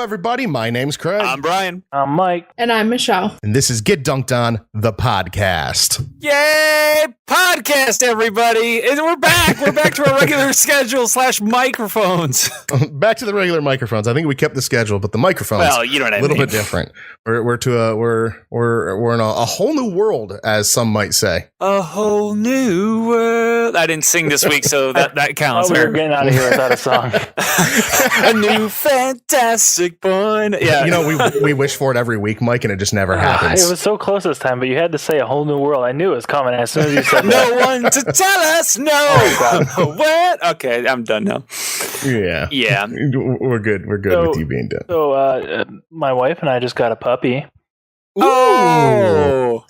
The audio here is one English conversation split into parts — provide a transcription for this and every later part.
everybody. My name's Craig. I'm Brian. I'm Mike. And I'm Michelle. And this is Get Dunked On, the podcast. Yay! Podcast, everybody. And we're back. We're back to our regular schedule / microphones. Back to the regular microphones. I think we kept the schedule, but the microphones Well, you know what I a little mean. bit different. We're in a whole new world, as some might say. A whole new world. I didn't sing this week, so that counts. Oh, we were getting out of here without a song. A new fantastic point. Yeah. You know, we wish for it every week, Mike, and it just never happens. It was so close this time, but you had to say a whole new world. I knew it was coming as soon as you said that. No one to tell us no. Oh, What? Okay, I'm done now. Yeah. Yeah. We're good. We're good So- with you being done. So, my wife and I just got a puppy. Oh.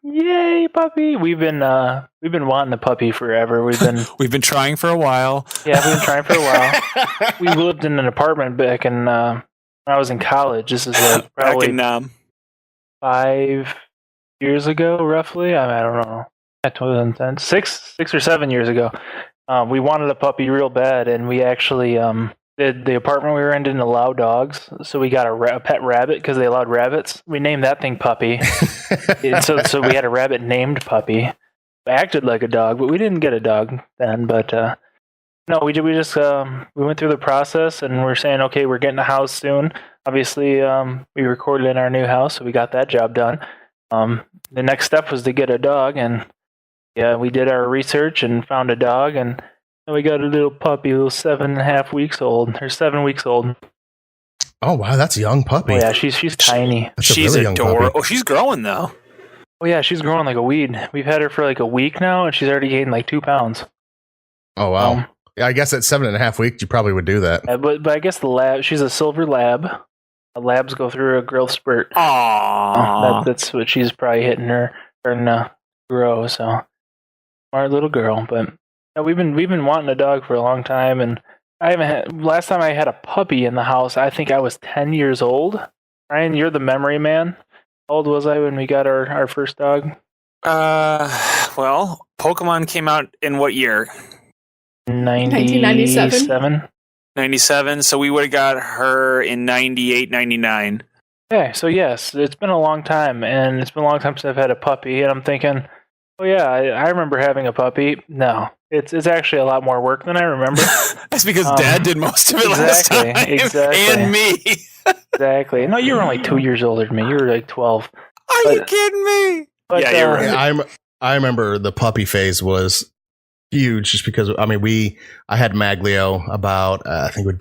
Yay, puppy! We've been wanting a puppy forever. We've been trying for a while. trying for a while. We lived in an apartment back in when I was in college. This is like Back probably in 5 years ago, roughly. I don't know. 2010, 6 or 7 years ago. We wanted a puppy real bad, and we actually the apartment we were in didn't allow dogs, so we got a pet rabbit because they allowed rabbits. We named that thing Puppy. so we had a rabbit named Puppy. It acted like a dog, but we didn't get a dog then. But no, we just we went through the process, and we're saying, okay, we're getting a house soon. Obviously, we recorded in our new house, so we got that job done. The next step was to get a dog, and yeah, we did our research and found a dog, and we got a little puppy, little 7.5 weeks old, or 7 weeks old. Oh, wow. That's a young puppy. Oh yeah, she's tiny. That's a she's really young adorable. puppy. Oh, she's growing though. Oh yeah, she's growing like a weed. We've had her for like a week now, and she's already gained like 2 pounds. Oh, wow. Yeah, I guess at 7.5 weeks, you probably would do that. But I guess the lab, she's a silver lab. Labs go through a growth spurt. Aww. That's what she's probably hitting her starting to grow. So smart little girl. But yeah, we've been wanting a dog for a long time, and I haven't had. Last time I had a puppy in the house, I think I was 10 years old. Ryan, you're the memory man. How old was I when we got our first dog? Well, Pokemon came out in what year? 1997. 97. So we would have got her in 98, 99. Okay, so yes, it's been a long time, and it's been a long time since I've had a puppy, and I'm thinking, oh yeah, I remember having a puppy. No, it's actually a lot more work than I remember. That's because Dad did most of it last time. Exactly. And me. Exactly. No, you were only 2 years older than me. You were like 12. Are you kidding me? But, Yeah, you're right. Yeah, I remember the puppy phase was huge just because, I mean, I had Maglio about, I think it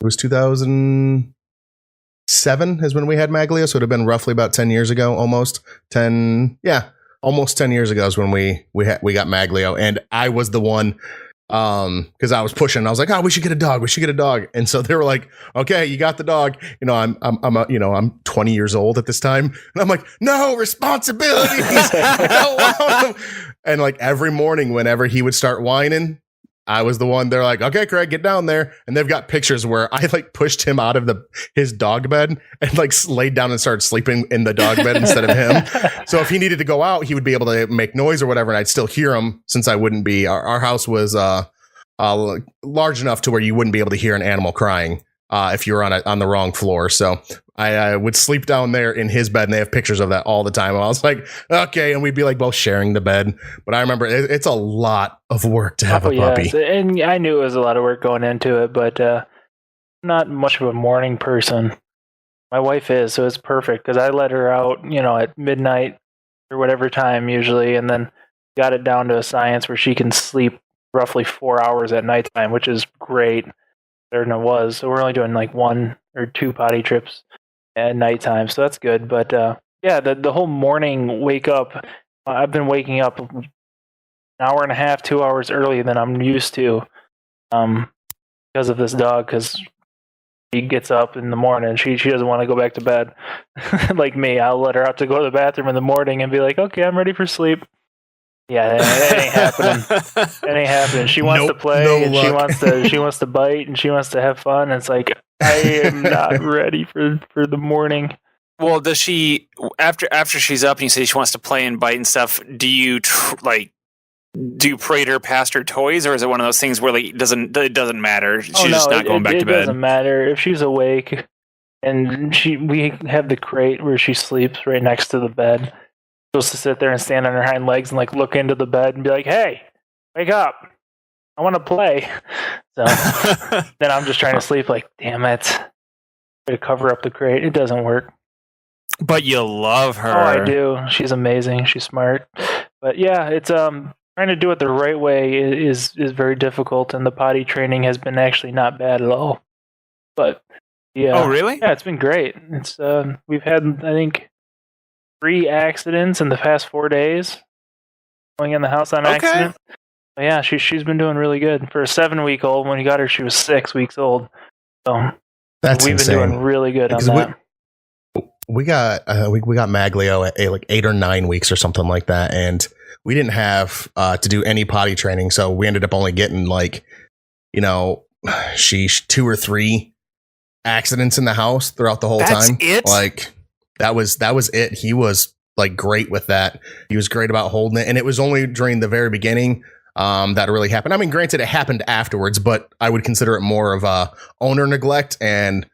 was 2007 is when we had Maglio. So it would have been roughly about 10 years ago, almost 10 years ago is when we got Maglio. And I was the one, because I was pushing. I was like, oh, we should get a dog. And so they were like, okay, you got the dog. You know, I'm 20 years old at this time. And I'm like, no responsibilities. I don't want them. And like every morning, whenever he would start whining, I was the one. They're like, okay, Craig, get down there. And they've got pictures where I like pushed him out of his dog bed and like laid down and started sleeping in the dog bed instead of him. So if he needed to go out, he would be able to make noise or whatever, and I'd still hear him since I wouldn't be. Our house was large enough to where you wouldn't be able to hear an animal crying if you were on the wrong floor. So I would sleep down there in his bed, and they have pictures of that all the time. And I was like, okay, and we'd be like both sharing the bed. But I remember it's a lot of work to have a puppy. Yes. And I knew it was a lot of work going into it, but I'm not much of a morning person. My wife is, so it's perfect because I let her out, at midnight or whatever time usually, and then got it down to a science where she can sleep roughly 4 hours at nighttime, which is great. Better than it was. So we're only doing like 1 or 2 potty trips at nighttime, so that's good. But yeah, the whole morning wake up, I've been waking up an hour and a half, 2 hours earlier than I'm used to, because of this dog. Because she gets up in the morning, she doesn't want to go back to bed, like me. I'll let her out to go to the bathroom in the morning and be like, okay, I'm ready for sleep. Yeah, that ain't happening. That ain't happening. She wants to play, and she wants to bite, and she wants to have fun. And it's like, I am not ready for the morning. Well, does she after she's up and you say she wants to play and bite and stuff? Do you do Prater past her toys, or is it one of those things where like it doesn't matter? She's just not going back to bed. It doesn't matter if she's awake, and we have the crate where she sleeps right next to the bed. She's supposed to sit there and stand on her hind legs and like look into the bed and be like, "Hey, wake up! I want to play." So then I'm just trying to sleep. Like, damn it! To cover up the crate, it doesn't work. But you love her. Oh, I do. She's amazing. She's smart. But yeah, it's trying to do it the right way is very difficult, and the potty training has been actually not bad at all. But yeah. Oh, really? Yeah, it's been great. It's we've had, I think, 3 accidents in the past 4 days. Going in the house on accident. But yeah, she's been doing really good for a 7-week-old. When we got her, she was 6 weeks old. So That's we've insane. been doing really good on Because that. we got Maglio at like 8 or 9 weeks or something like that, and we didn't have to do any potty training, so we ended up only getting like, sheesh, 2 or 3 accidents in the house throughout the whole time. It? Like that was it. He was like great with that. He was great about holding it, and it was only during the very beginning that really happened. I mean, granted, it happened afterwards, but I would consider it more of a owner neglect and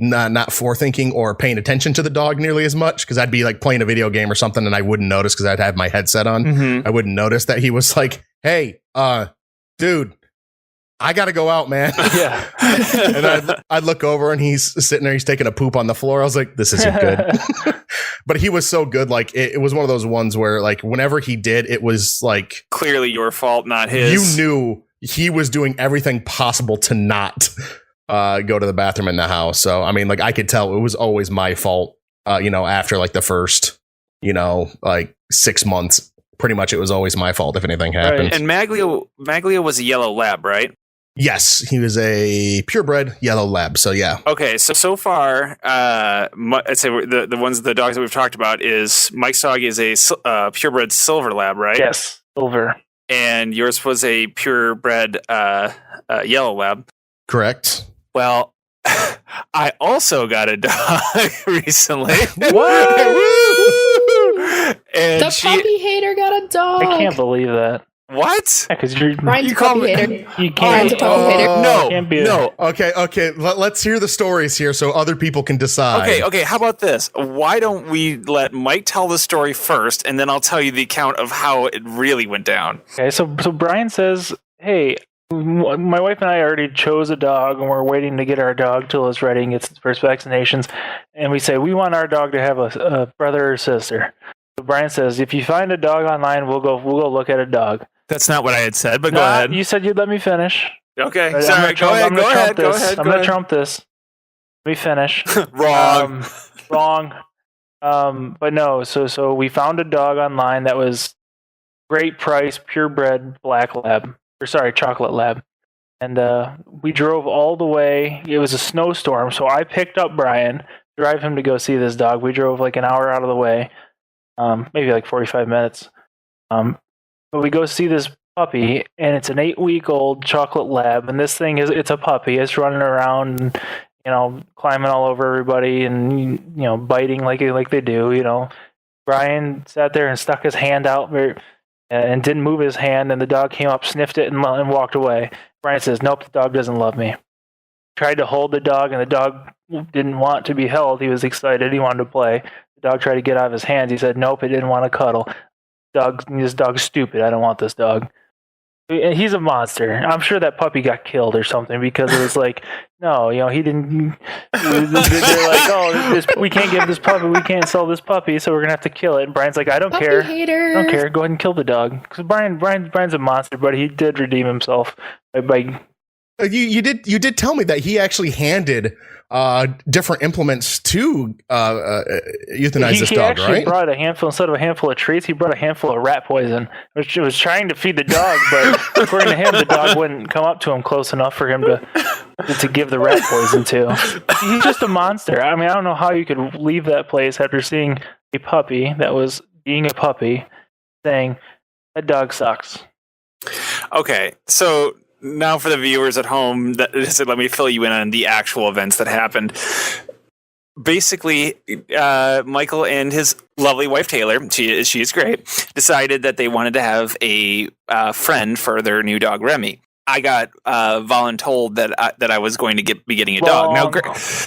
not forethinking or paying attention to the dog nearly as much, because I'd be like playing a video game or something and I wouldn't notice because I'd have my headset on. Mm-hmm. I wouldn't notice that he was like, "Hey, dude, I gotta go out, man." Yeah. And I'd look over and he's sitting there, he's taking a poop on the floor. I was like, this isn't good. But he was so good. Like it was one of those ones where like whenever he did, it was like clearly your fault, not his. You knew he was doing everything possible to not go to the bathroom in the house. So, I mean, like I could tell it was always my fault, after like the first, like 6 months, pretty much it was always my fault if anything happened. Right. And Maglio was a yellow lab, right? Yes, he was a purebred yellow lab. So yeah. Okay, so far, I'd say the dogs that we've talked about is Mike's dog is a purebred silver lab, right? Yes, silver. And yours was a purebred yellow lab. Correct. Well, I also got a dog recently. What? And The puppy hater got a dog. I can't believe that. What? Because you're Brian's You a call puppy me- hater. you Brian's a can't. puppy hater. No, Can't be no. Okay. Let's hear the stories here so other people can decide. Okay. How about this? Why don't we let Mike tell the story first, and then I'll tell you the account of how it really went down. Okay, so Brian says, "Hey, my wife and I already chose a dog, and we're waiting to get our dog till it's ready and gets its first vaccinations. And we say we want our dog to have a brother or sister." So Brian says, "If you find a dog online, we'll go look at a dog." That's not what I had said, but No, go ahead. You said you'd let me finish. Okay, Right, sorry. Go ahead. I'm going to Go trump this. Let me finish. ahead. Wrong. Wrong. But no, so we found a dog online that was great price, purebred black lab, chocolate lab. And we drove all the way. It was a snowstorm, so I picked up Brian, drive him to go see this dog. We drove like an hour out of the way, maybe like 45 minutes. But we go see this puppy, and it's an 8-week-old chocolate lab, and this thing it's a puppy. It's running around, climbing all over everybody, and biting like they do. Brian sat there and stuck his hand out and didn't move his hand, and the dog came up, sniffed it, and walked away. Brian says, "Nope, the dog doesn't love me." Tried to hold the dog, and the dog didn't want to be held. He was excited. He wanted to play. The dog tried to get out of his hands. He said, "Nope, it didn't want to cuddle. This dog's stupid. I don't want this dog." He's a monster. I'm sure that puppy got killed or something, because it was like, no, he didn't. They're like, "Oh, we can't give this puppy. We can't sell this puppy, so we're gonna have to kill it." And Brian's like, "I don't Puppy care. hater. I don't care. Go ahead and kill the dog." Because Brian's a monster, but he did redeem himself by You did tell me that he actually handed different implements to euthanize this he dog, actually right? brought a handful, instead of a handful of treats, he brought a handful of rat poison, which he was trying to feed the dog, but according to him, the dog wouldn't come up to him close enough for him to give the rat poison to. He's just a monster. I mean, I don't know how you could leave that place after seeing a puppy that was being a puppy, saying, "That dog sucks." Okay, so now for the viewers at home, let me fill you in on the actual events that happened. basically, Michael and his lovely wife Taylor, she is great, decided that they wanted to have a friend for their new dog Remy. I got voluntold that I was going to be getting a dog.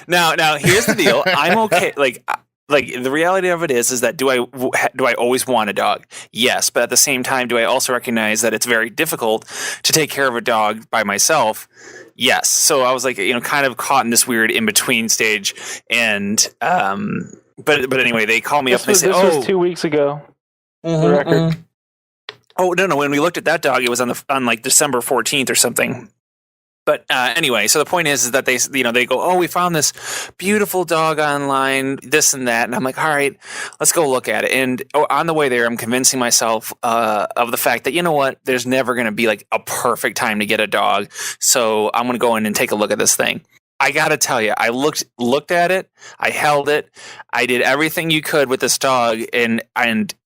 Now here's the deal. I'm okay. Like the reality of it is that do I always want a dog? Yes, but at the same time, do I also recognize that it's very difficult to take care of a dog by myself? Yes. So I was like, kind of caught in this weird in between stage, and but anyway, they call me up and they say, "This was 2 weeks ago." Mm-hmm, the record. mm-hmm. Oh no! When we looked at that dog, it was on like December 14th or something. But anyway, so the point is that they go, oh, we found this beautiful dog online, this and that, and I'm like, all right, let's go look at it. And on the way there, I'm convincing myself of the fact that, you know what, there's never going to be like a perfect time to get a dog, so I'm going to go in and take a look at this thing. I gotta tell you, I looked at it, I held it, I did everything you could with this dog, and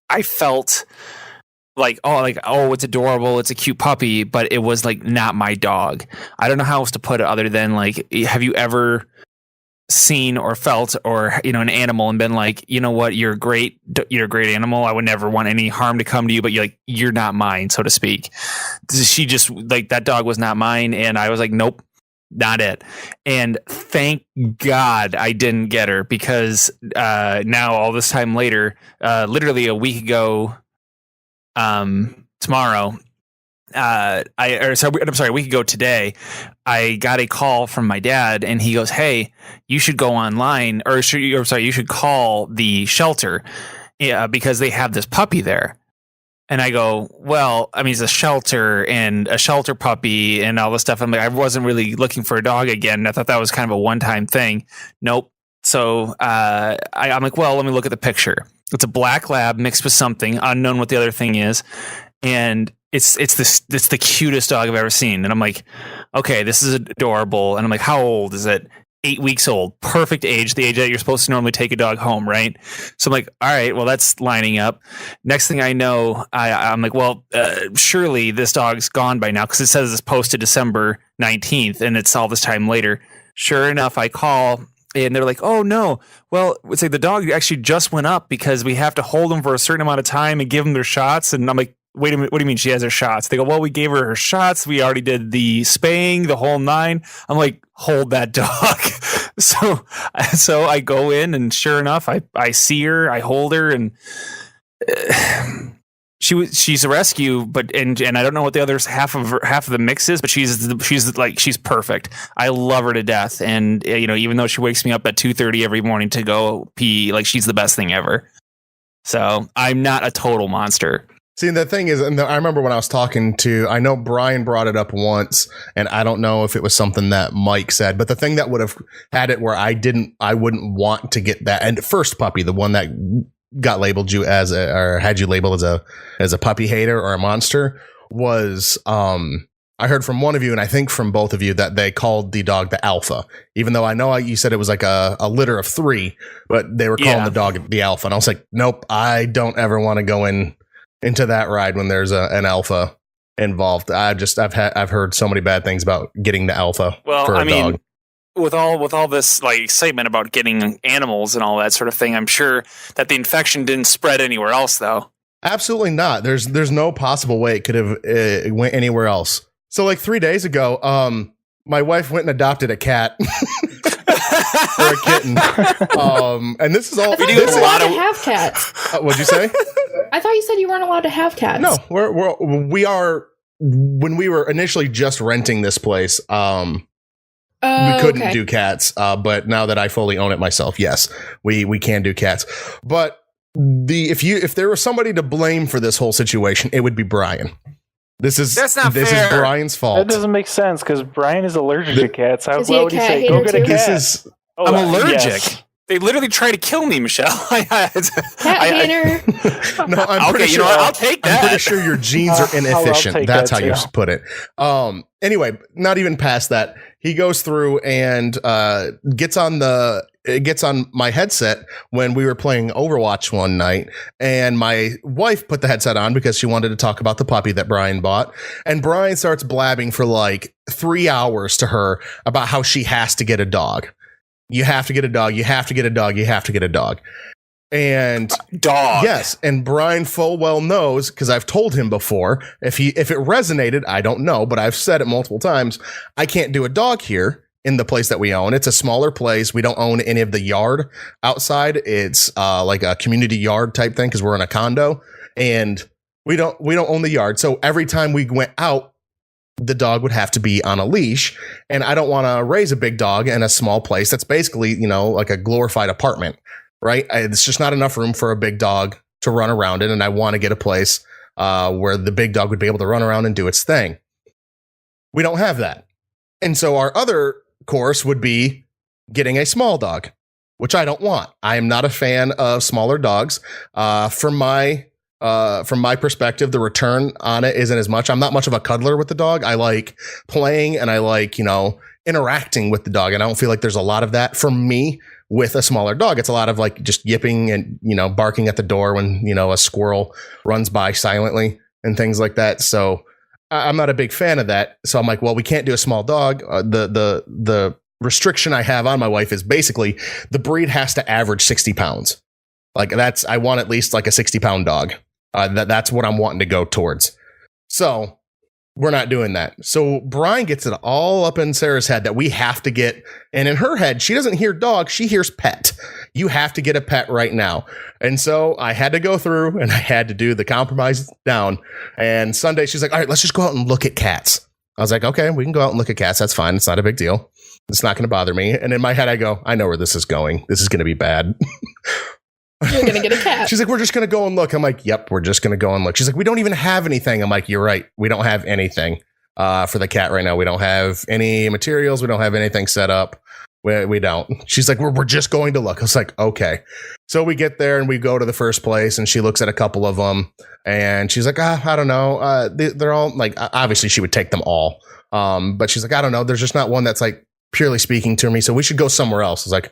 I felt like, oh, it's adorable, it's a cute puppy, but it was like not my dog. I don't know how else to put it other than like, have you ever seen or felt or an animal and been like, you know what, you're a great animal, I would never want any harm to come to you, but you're not mine, so to speak. She just, like, that dog was not mine, and I was like, nope, not it. And thank God I didn't get her, because now all this time later, literally a week ago tomorrow, a week ago today, I got a call from my dad, and he goes, hey, you should go online, you should call the shelter, because they have this puppy there. And I go, well, I mean, it's a shelter and a shelter puppy and all this stuff. I'm like, I wasn't really looking for a dog again. I thought that was kind of a one-time thing. Nope. So I'm like, well, let me look at the picture. It's a black lab mixed with something unknown what the other thing is, and it's the cutest dog I've ever seen. And I'm like, okay, this is adorable. And I'm like, how old is it? 8 weeks old, perfect age, the age that you're supposed to normally take a dog home, right? So I'm like, all right, well, that's lining up. Next thing I know, I'm like, well, surely this dog's gone by now, because it says it's posted December 19th, and it's all this time later. Sure enough, I call. And they're like, oh, no. Well, it's like the dog actually just went up because we have to hold them for a certain amount of time and give them their shots. And I'm like, wait a minute, what do you mean she has her shots? They go, well, we gave her shots. We already did the spaying, the whole nine. I'm like, hold that dog. So I go in, and sure enough, I see her, I hold her, and she's a rescue, but and I don't know what the other half of the mix is, but she's perfect. I love her to death, and even though she wakes me up at 2:30 every morning to go pee, like, she's the best thing ever. So I'm not a total monster. See, the thing is, and I remember when I was talking I know Brian brought it up once, and I don't know if it was something that Mike said, but the thing that would have had it where I wouldn't want to get that, and first puppy, the one that got labeled you or had you labeled as a puppy hater or a monster, was I heard from one of you, and I think from both of you, that they called the dog the Alpha, even though I know you said it was like a litter of 3, but they were calling the dog the Alpha, and I was like, nope, I don't ever want to go into that ride when there's an Alpha involved. I've heard so many bad things about getting the Alpha for a dog. With all this like excitement about getting animals and all that sort of thing, I'm sure that the infection didn't spread anywhere else, though. Absolutely not. There's no possible way it could have went anywhere else. So like 3 days ago, my wife went and adopted a cat. Or a kitten. And this is all. I thought you weren't allowed to have cats. What'd you say? I thought you said you weren't allowed to have cats. No, we are. When we were initially just renting this place, we couldn't do cats. But now that I fully own it myself, yes, we can do cats. But if there was somebody to blame for this whole situation, it would be Brian. That's not fair. This is Brian's fault. That doesn't make sense, because Brian is allergic to cats. How Is he a would you cat say, hater go get a too? cat? I'm allergic. Yes. They literally try to kill me, Michelle. Cat hater. No, I'm pretty sure. I'll take that. I'm pretty sure your genes are inefficient. take That's that how you too. put it. Anyway, not even past that. He goes through and gets on my headset when we were playing Overwatch one night, and my wife put the headset on because she wanted to talk about the puppy that Brian bought, and Brian starts blabbing for like 3 hours to her about how she has to get a dog. You have to get a dog. You have to get a dog. You have to get a dog. And dog. Yes. And Brian full well knows, because I've told him before, if it resonated, I don't know, but I've said it multiple times. I can't do a dog here in the place that we own. It's a smaller place. We don't own any of the yard outside. It's like a community yard type thing because we're in a condo, and we don't own the yard. So every time we went out, the dog would have to be on a leash, and I don't want to raise a big dog in a small place. That's basically, like a glorified apartment, right? It's just not enough room for a big dog to run around in, and I want to get a place where the big dog would be able to run around and do its thing. We don't have that. And so our other course would be getting a small dog, which I don't want. I am not a fan of smaller dogs. From my perspective, the return on it isn't as much. I'm not much of a cuddler with the dog. I like playing and I like, interacting with the dog. And I don't feel like there's a lot of that for me with a smaller dog. It's a lot of like just yipping and, barking at the door when, a squirrel runs by silently and things like that. So I'm not a big fan of that. So I'm like, well, we can't do a small dog. The restriction I have on my wife is basically the breed has to average 60 pounds. Like I want at least like a 60-pound dog. That's what I'm wanting to go towards. So we're not doing that. So Brian gets it all up in Sarah's head that we have to get, and in her head, she doesn't hear dog, she hears pet. You have to get a pet right now. And so I had to go through and I had to do the compromise down. And Sunday she's like, all right, let's just go out and look at cats. I was like, okay, we can go out and look at cats. That's fine. It's not a big deal. It's not going to bother me. And in my head, I go, I know where this is going. This is going to be bad. You're going to get a cat. She's like, we're just going to go and look. I'm like, yep, we're just going to go and look. She's like, we don't even have anything. I'm like, you're right. We don't have anything for the cat right now. We don't have any materials. We don't have anything set up. We don't. She's like, we're just going to look. I was like, okay. So we get there and we go to the first place and she looks at a couple of them and she's like, I don't know. They're all like, obviously she would take them all. But she's like, I don't know. There's just not one that's like purely speaking to me. So we should go somewhere else. I was like,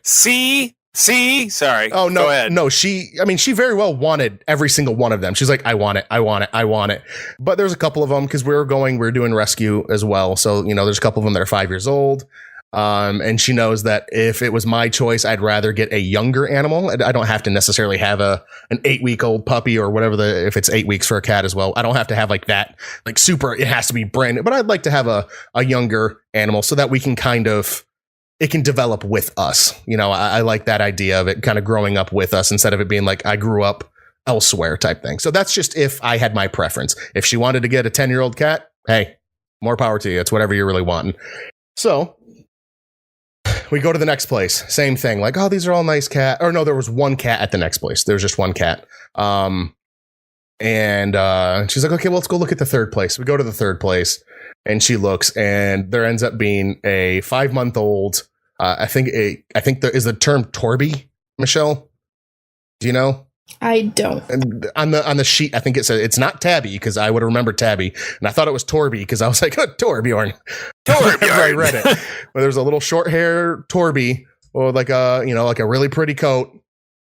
See, sorry. Oh, no, Go ahead. No, she very well wanted every single one of them. She's like, I want it. But there's a couple of them because we were doing rescue as well. So, there's a couple of them that are 5 years old. And she knows that if it was my choice, I'd rather get a younger animal. I don't have to necessarily have an 8-week-old puppy or whatever if it's 8 weeks for a cat as well. I don't have to have like that, like super, it has to be brand new, but I'd like to have a younger animal so that we can it can develop with us. I like that idea of it kind of growing up with us instead of it being like I grew up elsewhere type thing. So that's just if I had my preference. If she wanted to get a 10-year-old cat, hey, more power to you. It's whatever you're really wanting. So we go to the next place. Same thing. Like, oh, these are all nice cat. Or no, there was one cat at the next place. There was just one cat. And she's like, okay, well, let's go look at the third place. We go to the third place and she looks and there ends up being a 5-month-old. I think there is the term Torby, Michelle. Do you know? I don't. And on the sheet, I think it said it's not Tabby because I would remember Tabby, and I thought it was Torby because I was like, oh, Torbjorn. I read it. But there's a little short hair Torby, or like a really pretty coat,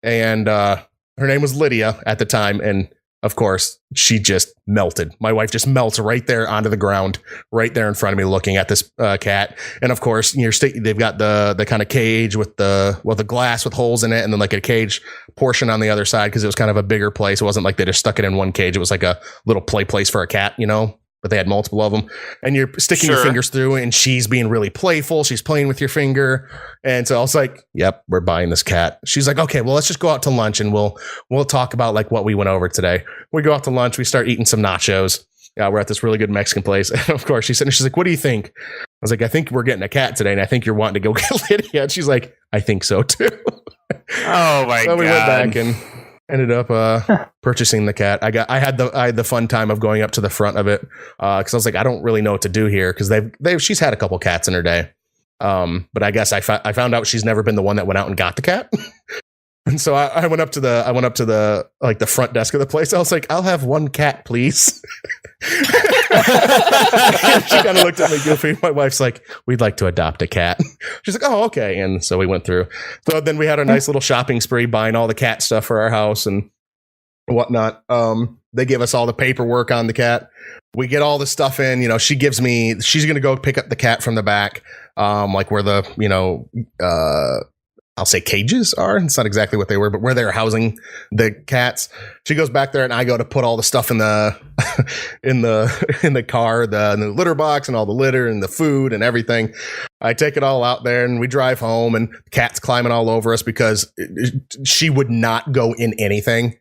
and her name was Lydia at the time, and of course she just melted. My wife just melts right there onto the ground, right there in front of me, looking at this cat. And of course, they've got the kind of cage with the glass with holes in it, and then like a cage portion on the other side because it was kind of a bigger place. It wasn't like they just stuck it in one cage. It was like a little play place for a cat, but they had multiple of them. And you're sticking your fingers through, and she's being really playful. She's playing with your finger. And so I was like, yep, we're buying this cat. She's like, okay, well, let's just go out to lunch and we'll talk about like what we went over today. We go out to lunch. We start eating some nachos. We're at this really good Mexican place. And of course, she's like, what do you think? I was like, I think we're getting a cat today. And I think you're wanting to go get Lydia. And she's like, I think so too. Oh my God. We went back and ended up purchasing the cat. I had the fun time of going up to the front of it because I was like, I don't really know what to do here because she's had a couple cats in her day, but I guess I found out she's never been the one that went out and got the cat, and so I went up to the like the front desk of the place. I was like, I'll have one cat, please. She kind of looked at me goofy. My wife's like, we'd like to adopt a cat. She's like, oh, okay. And so we went through. So then we had a nice little shopping spree buying all the cat stuff for our house and whatnot. They give us all the paperwork on the cat. We get all the stuff in, she's going to go pick up the cat from the back. like where the, I'll say cages are. It's not exactly what they were, but where they were housing the cats. She goes back there and I go to put all the stuff in the in the car, in the litter box and all the litter and the food and everything. I take it all out there and we drive home and the cat's climbing all over us because she would not go in anything.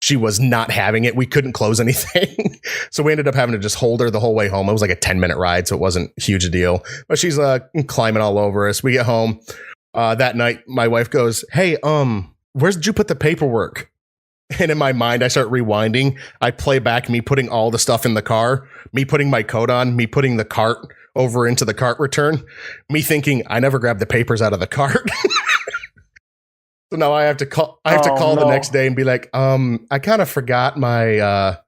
She was not having it. We couldn't close anything. So we ended up having to just hold her the whole way home. It was like a 10-minute ride, so it wasn't huge a deal. But she's climbing all over us. We get home. That night, my wife goes, "Hey, where did you put the paperwork?" And in my mind, I start rewinding. I play back me putting all the stuff in the car, me putting my coat on, me putting the cart over into the cart return, me thinking I never grabbed the papers out of the cart. So now I have to call. The next day and be like, I kind of forgot my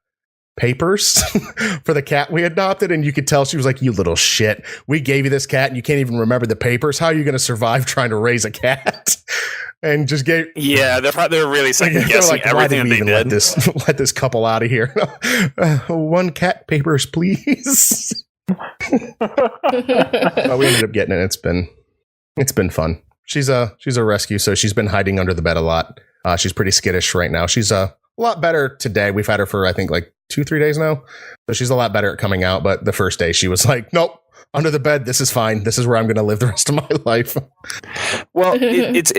papers for the cat we adopted, and you could tell she was like, "You little shit! We gave you this cat, and you can't even remember the papers. How are you going to survive trying to raise a cat?" And just gave. Yeah, they're really second guessing like, everything they did. Let this couple out of here. One cat papers, please. Well, we ended up getting it. It's been fun. She's a rescue, so she's been hiding under the bed a lot. She's pretty skittish right now. She's a lot better today. We've had her for I think like 2-3 days now, so she's a lot better at coming out. But the first day, she was like, "Nope, under the bed. This is fine. This is where I'm going to live the rest of my life." Well, it's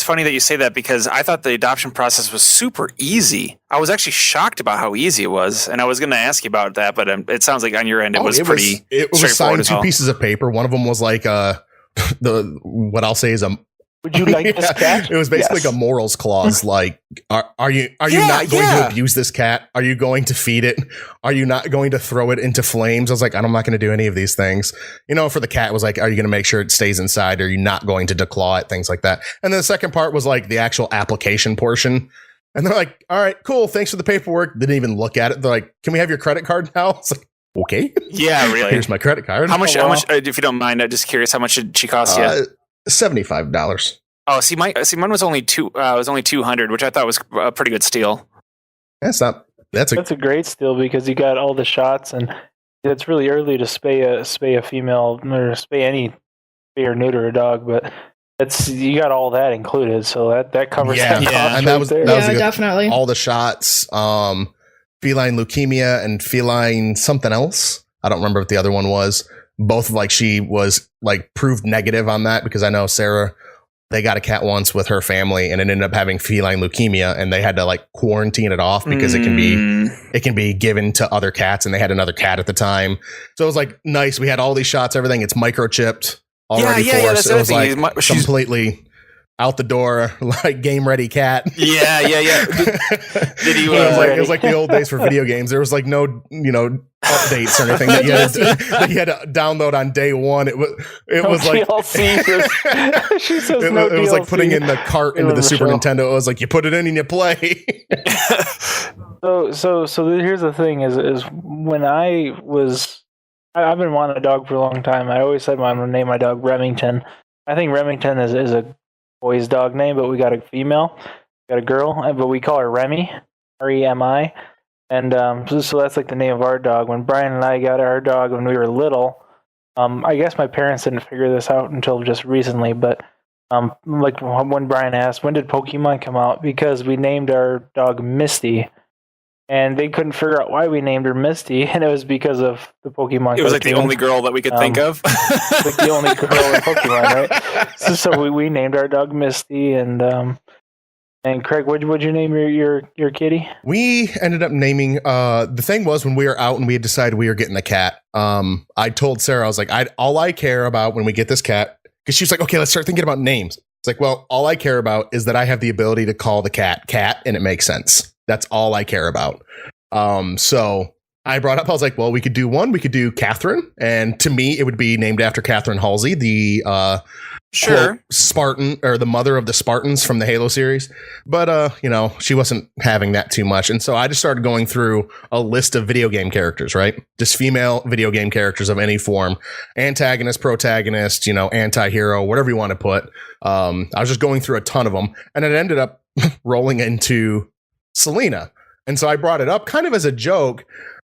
funny that you say that because I thought the adoption process was super easy. I was actually shocked about how easy it was, and I was going to ask you about that, but it sounds like on your end it was pretty. It was signed 2 pieces of paper. One of them was like what I'll say is would you like this cat? It was basically like a morals clause. Like, are you not going to abuse this cat? Are you going to feed it? Are you not going to throw it into flames? I was like, I'm not going to do any of these things. For the cat, it was like, are you going to make sure it stays inside? Are you not going to declaw it? Things like that. And then the second part was like the actual application portion. And they're like, all right, cool. Thanks for the paperwork. Didn't even look at it. They're like, can we have your credit card now? It's like, okay. Yeah, really. Here's my credit card. How much, if you don't mind, I'm just curious, how much did she cost you? $75. Oh, mine was only 200, which I thought was a pretty good steal. That's a great steal because you got all the shots, and it's really early to spay a female or spay or neuter a dog, but you got all that included, so that covers that cost. And that was definitely all the shots, feline leukemia and feline something else. I don't remember what the other one was. Both she was like proved negative on that because I know Sarah, they got a cat once with her family and it ended up having feline leukemia and they had to like quarantine it off because it can be given to other cats, and they had another cat at the time. So it was like nice. We had all these shots, everything. It's microchipped already for us. So it was like completely out the door, like game ready cat. Yeah. Did you? It was like the old days for video games. There was like no, updates or anything that you had to download on day one. It was like she says it was like putting in the cart into the Super Nintendo. It was like you put it in and you play. So here's the thing: is when I've been wanting a dog for a long time. I always said I'm going to name my dog Remington. I think Remington is a boy's dog name, but we got a female, got a girl, but we call her Remy, Remi, and so that's like the name of our dog. When Brian and I got our dog when we were little, I guess my parents didn't figure this out until just recently, but like when Brian asked, when did Pokemon come out? Because we named our dog Misty, and they couldn't figure out why we named her Misty, and it was because of the Pokemon. It was like the only girl that we could think of. Like the only girl in Pokemon, right? So we named our dog Misty, and Craig, what'd you name your kitty? We ended up naming. The thing was when we were out and we had decided we were getting the cat. I told Sarah, I was like, all I care about when we get this cat, because she was like, okay, let's start thinking about names. It's like, well, all I care about is that I have the ability to call the cat, and it makes sense. That's all I care about. So I brought up, I was like, well, we could do Catherine. And to me, it would be named after Catherine Halsey, the quote, Spartan, or the mother of the Spartans from the Halo series. But, she wasn't having that too much. And so I just started going through a list of video game characters, right? Just female video game characters of any form. Antagonist, protagonist, anti-hero, whatever you want to put. I was just going through a ton of them. And it ended up rolling into Selena. And so I brought it up kind of as a joke.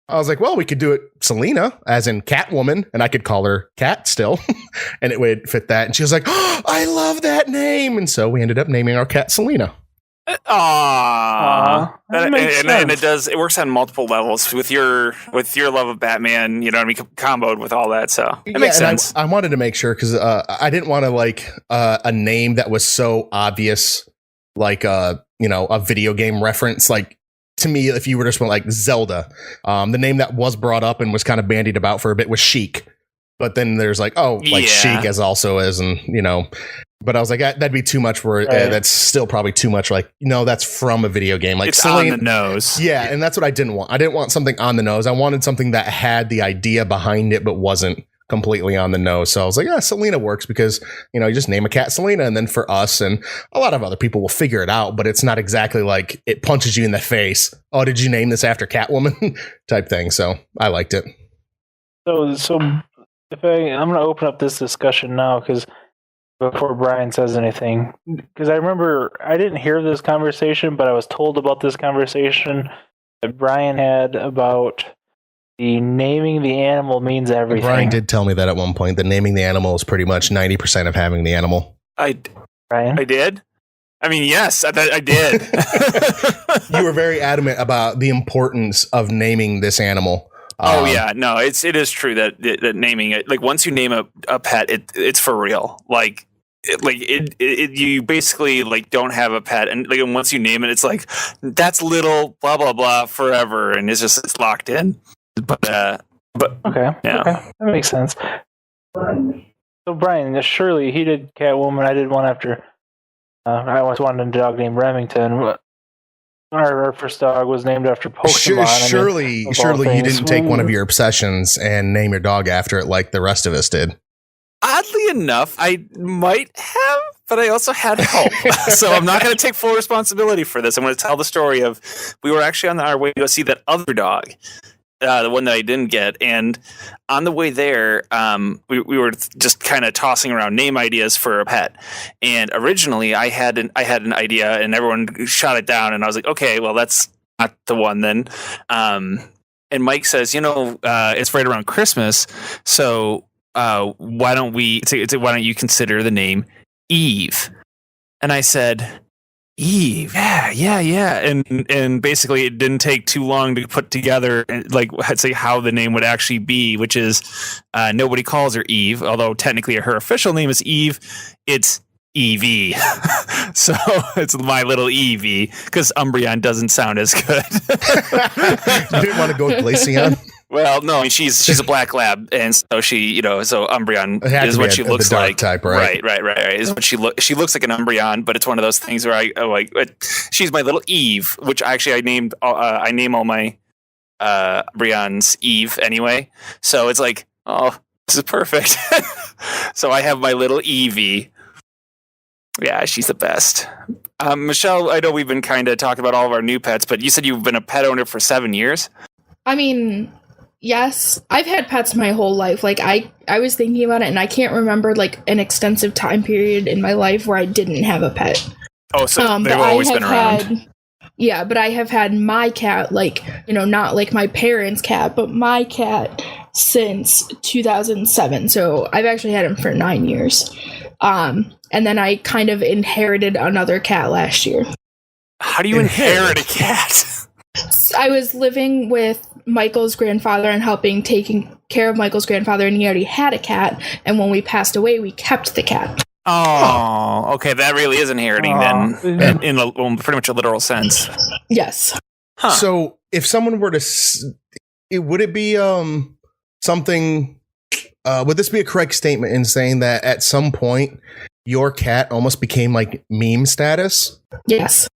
I was like, well, we could do it Selena, as in Catwoman, and I could call her Cat still, and it would fit that. And she was like, oh, I love that name. And so we ended up naming our cat Selena. Aww. That makes And sense. it works on multiple levels with your love of Batman, you know what I mean, comboed with all that. So it makes and sense. I wanted to make sure because I didn't want to like a name that was so obvious, like a video game reference. Like to me, if you were just went like Zelda, the name that was brought up and was kind of bandied about for a bit was Sheik. But then there's like, Sheik as also as, and but I was like, that'd be too much for that's still probably too much. Like, that's from a video game. Like it's Selena, on the nose. Yeah. And that's what I didn't want. I didn't want something on the nose. I wanted something that had the idea behind it, but wasn't completely on the nose. So I was like, Selena works because, you just name a cat Selena. And then for us and a lot of other people will figure it out, but it's not exactly like it punches you in the face. Oh, did you name this after Catwoman type thing? So I liked it. So if I'm going to open up this discussion now because before Brian says anything, because I remember I didn't hear this conversation, but I was told about this conversation that Brian had about the naming the animal means everything. Brian did tell me that at one point, that naming the animal is pretty much 90% of having the animal. Brian? I did. I mean, yes, I did. You were very adamant about the importance of naming this animal. Oh yeah, no, it is true that naming it, like once you name a pet, it's for real. Like you basically like don't have a pet, and like once you name it, it's like that's little blah blah blah forever, and it's locked in. But okay, yeah. Okay, that makes sense. So Brian, surely he did Catwoman. I did one after. I always wanted a dog named Remington. Our first dog was named after Pokemon. Surely you didn't take one of your obsessions and name your dog after it like the rest of us did. Oddly enough, I might have, but I also had help. So I'm not going to take full responsibility for this. I'm going to tell the story of we were actually on our way to go see that other dog, the one that I didn't get. And on the way there, we were just kind of tossing around name ideas for a pet. And originally I had an idea and everyone shot it down. And I was like, okay, well, that's not the one then. And Mike says, it's right around Christmas. So why don't you consider the name Eve? And I said, Eve, yeah. And basically it didn't take too long to put together, like, I'd say how the name would actually be, which is nobody calls her Eve, although technically her official name is Eve. It's Evie. So it's my little Evie, because Umbreon doesn't sound as good. You didn't want to go with Glaceon? Well, no, she's a black lab, and so she, so Umbreon is what she looks like. Type, right? Right. Is what she looks like an Umbreon, but it's one of those things where she's my little Eve, which actually I name all my Umbreons Eve anyway. So it's like, oh, this is perfect. So I have my little Evie. Yeah, she's the best. Michelle, I know we've been kind of talking about all of our new pets, but you said you've been a pet owner for 7 years. I mean, yes, I've had pets my whole life. Like I was thinking about it, and I can't remember like an extensive time period in my life where I didn't have a pet. Oh, so they've always been around. Yeah, but I have had my cat, like, not like my parents' cat, but my cat since 2007. So I've actually had him for 9 years. And then I kind of inherited another cat last year. How do you inherit a cat? I was living with Michael's grandfather and taking care of Michael's grandfather, and he already had a cat. And when we passed away, we kept the cat. Oh, okay. That really is inheriting then, in pretty much a literal sense. Yes. Huh. So if someone were to, would it be something? Would this be a correct statement in saying that at some point your cat almost became like meme status? Yes.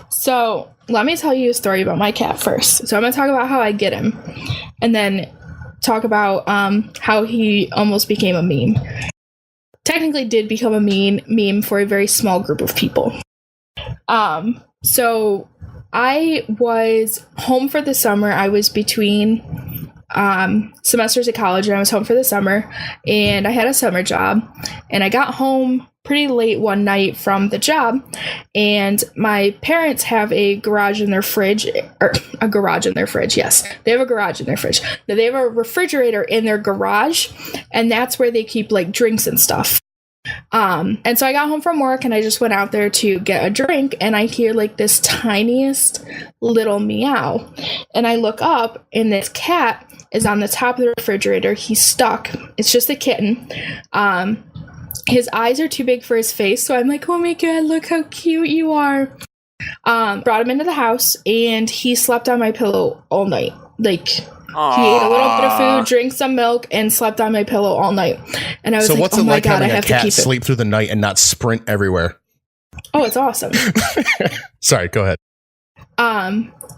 So let me tell you a story about my cat first. So I'm going to talk about how I get him, and then talk about how he almost became a meme. Technically did become a meme for a very small group of people. So I was home for the summer. I was between semesters at college, and I was home for the summer, and I had a summer job, and I got home pretty late one night from the job, and my parents have a garage in their fridge, or a garage in their fridge. Yes, they have a garage in their fridge. Now, they have a refrigerator in their garage, and that's where they keep like drinks and stuff. And so I got home from work and I just went out there to get a drink, and I hear like this tiniest little meow, and I look up and this cat is on the top of the refrigerator. He's stuck. It's just a kitten. His eyes are too big for his face, so I'm like, oh my god, look how cute you are. Brought him into the house, and he slept on my pillow all night. Like, Aww. he ate a little bit of food, drank some milk, and slept on my pillow all night. And I was like, what's oh it my like god, I having have a to cat keep it. sleep through the night and not sprint everywhere? Oh, it's awesome. Sorry, go ahead.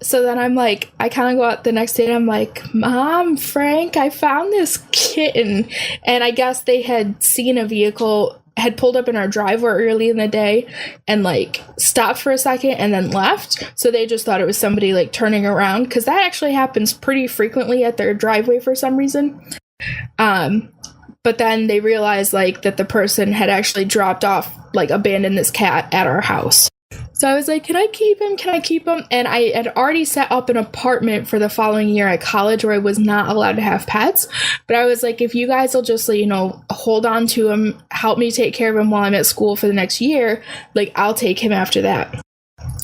So then I'm like, I kind of go out the next day and I'm like, Mom, Frank, I found this kitten. And I guess they had seen a vehicle, had pulled up in our driveway early in the day and like stopped for a second and then left. So they just thought it was somebody like turning around, because that actually happens pretty frequently at their driveway for some reason. But then they realized like that the person had actually dropped off, like abandoned this cat at our house. So I was like, can I keep him? Can I keep him? And I had already set up an apartment for the following year at college where I was not allowed to have pets. But I was like, if you guys will just, you know, hold on to him, help me take care of him while I'm at school for the next year, like I'll take him after that.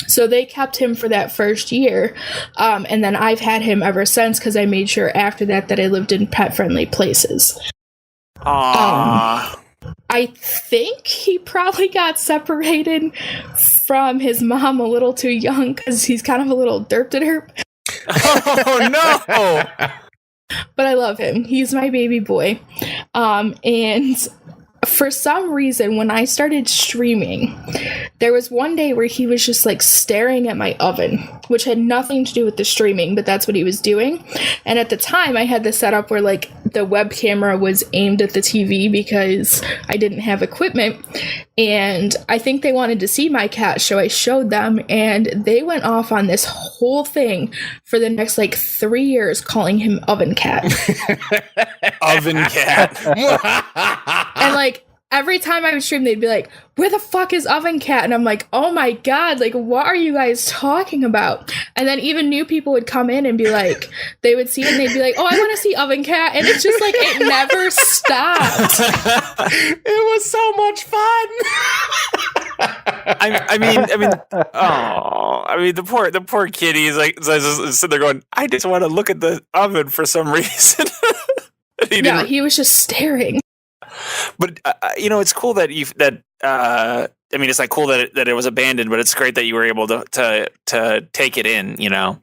So they kept him for that first year. And then I've had him ever since, because I made sure after that that I lived in pet-friendly places. Aww. I think he probably got separated from his mom a little too young, because he's kind of a little derp-to-derp. Oh no! But I love him. He's my baby boy. And for some reason, when I started streaming, there was one day where he was just like staring at my oven, which had nothing to do with the streaming, but that's what he was doing. And at the time, I had this set up where like the web camera was aimed at the TV because I didn't have equipment. And I think they wanted to see my cat, so I showed them, and they went off on this whole thing for the next like 3 years, calling him Oven Cat. Oven cat. And like every time I would stream, they'd be like, where the fuck is Oven Cat? And I'm like, oh my god, like what are you guys talking about? And then even new people would come in and be like, they would see it and they'd be like, oh, I want to see Oven Cat. And it's just like, it never stopped. It was so much fun. I mean, the poor kitty is like sitting there going, I just want to look at the oven for some reason. He was just staring. But you know, it's cool that I mean, it's like cool that it was abandoned, but it's great that you were able to take it in, you know.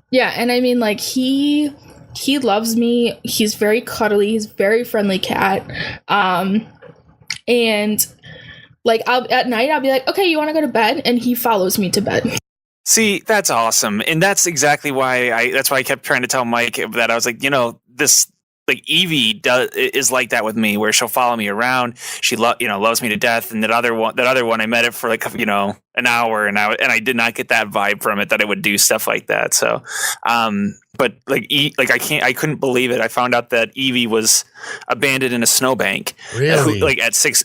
Yeah, and I mean, like he loves me. He's very cuddly. He's a very friendly cat. And like at night I'll be like, okay, you want to go to bed? And he follows me to bed. See, that's awesome, and that's exactly why I kept trying to tell Mike that I was like, you know, this. Like Evie is like that with me, where she'll follow me around. She loves me to death. And that other one, I met it for like an hour, and I did not get that vibe from it that it would do stuff like that. So, but I couldn't believe it. I found out that Evie was abandoned in a snowbank. Really? Like at 6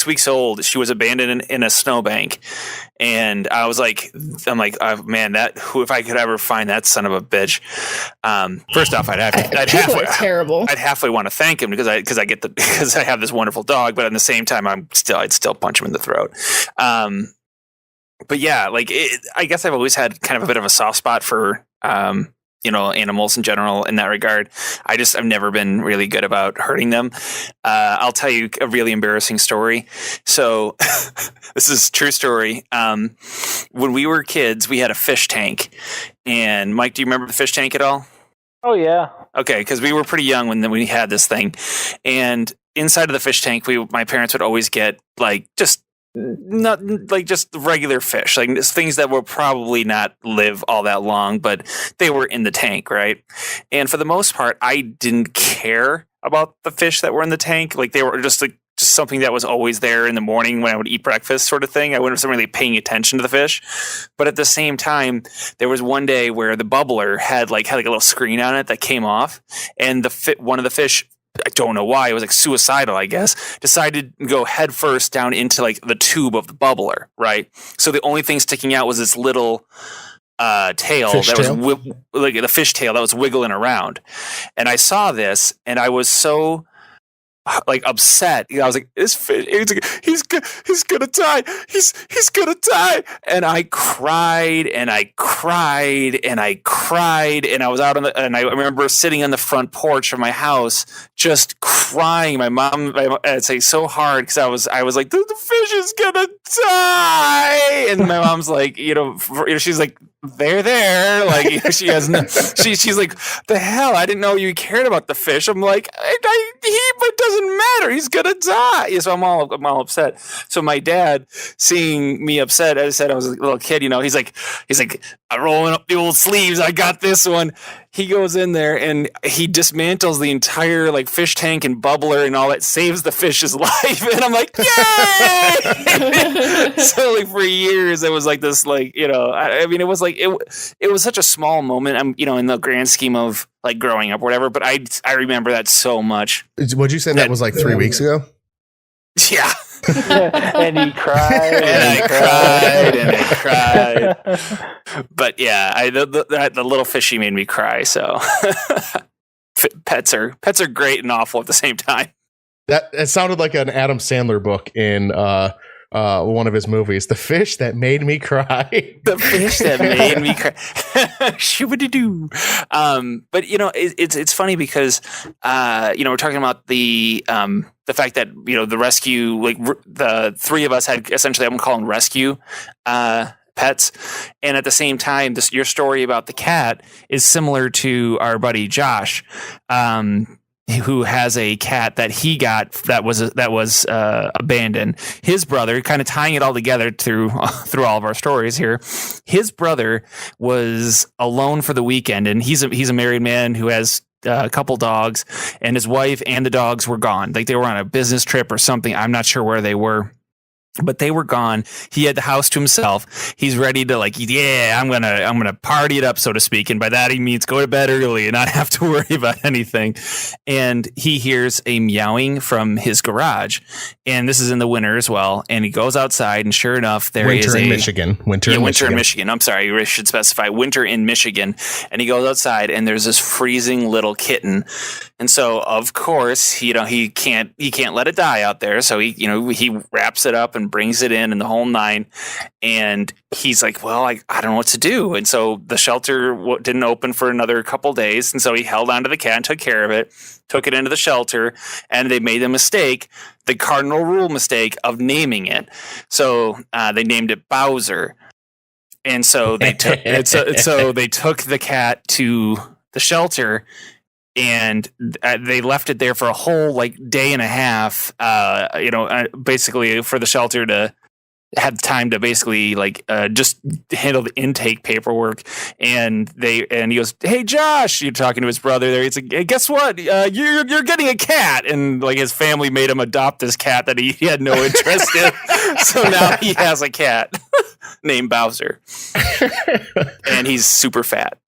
weeks old, she was abandoned in a snowbank. And I'm like, oh, man, if I could ever find that son of a bitch. First off, I'd halfway want to thank him because I have this wonderful dog, but at the same time, I'd still punch him in the throat. But yeah, like I guess I've always had kind of a bit of a soft spot for animals in general in that regard. I've never been really good about hurting them. I'll tell you a really embarrassing story. So this is a true story. When we were kids, we had a fish tank. And Mike, do you remember the fish tank at all? Oh, yeah. Okay, because we were pretty young when we had this thing. And inside of the fish tank, my parents would always get just regular fish, like things that will probably not live all that long, but they were in the tank, right? And for the most part, I didn't care about the fish that were in the tank. Like they were just something that was always there in the morning when I would eat breakfast, sort of thing. I wasn't really paying attention to the fish. But at the same time, there was one day where the bubbler had a little screen on it that came off, and one of the fish I don't know why, it was like suicidal, I guess, decided to go head first down into like the tube of the bubbler, right? So the only thing sticking out was this little tail Fish that tail? was like the fish tail that was wiggling around. And I saw this and I was so like upset. I was like, this fish, he's gonna die. He's gonna die. And I cried and I cried and I cried. And I was out and I remember sitting on the front porch of my house just crying. My mom, I'd say so hard because I was like, the fish is gonna die. And my mom's like, she's like, they're there. Like she has no, she's like, the hell, I didn't know you cared about the fish. I'm like, it doesn't matter. He's gonna die. So I'm all upset. So my dad, seeing me upset, I said I was a little kid, he's like, I'm rolling up the old sleeves. I got this one. He goes in there and he dismantles the entire like fish tank and bubbler and all that, saves the fish's life. And I'm like, yay! So like for years it was like this, like, I mean, it was like, it was such a small moment, in the grand scheme of like growing up or whatever. But I remember that so much. Would you say that was like 3 weeks ago? Yeah. And he cried. And I cried. But yeah, the little fishy made me cry. So pets are great and awful at the same time. It sounded like an Adam Sandler book in one of his movies, The Fish That Made Me Cry. The fish that made me cry. Shoo-ba-doo-doo. But it's funny because we're talking about the fact that the rescue, like the three of us had essentially, I'm gonna call them rescue pets, and at the same time, your story about the cat is similar to our buddy Josh, who has a cat that he got that was abandoned. His brother, kind of tying it all together through all of our stories here. His brother was alone for the weekend, and he's a married man who has a couple dogs, and his wife and the dogs were gone. Like they were on a business trip or something. I'm not sure where they were, but they were gone. He had the house to himself. He's ready to I'm gonna party it up, so to speak. And by that he means go to bed early and not have to worry about anything. And he hears a meowing from his garage, and this is in the winter as well. And he goes outside, and sure enough, Winter in Michigan. Winter in Michigan. I'm sorry, I should specify winter in Michigan. And he goes outside, and there's this freezing little kitten. And so, of course, he can't let it die out there. So he wraps it up and brings it in the whole nine. And he's like, well, I don't know what to do. And so the shelter didn't open for another couple days. And so he held onto the cat and took care of it, took it into the shelter, and they made the cardinal rule mistake of naming it. So they named it Bowser. And so they took the cat to the shelter, and they left it there for a whole day and a half, basically for the shelter to have time to basically just handle the intake paperwork. And he goes, "Hey Josh," you're talking to his brother there. He's like, "Hey, guess what? You're getting a cat." And his family made him adopt this cat that he had no interest in. So now he has a cat named Bowser, and he's super fat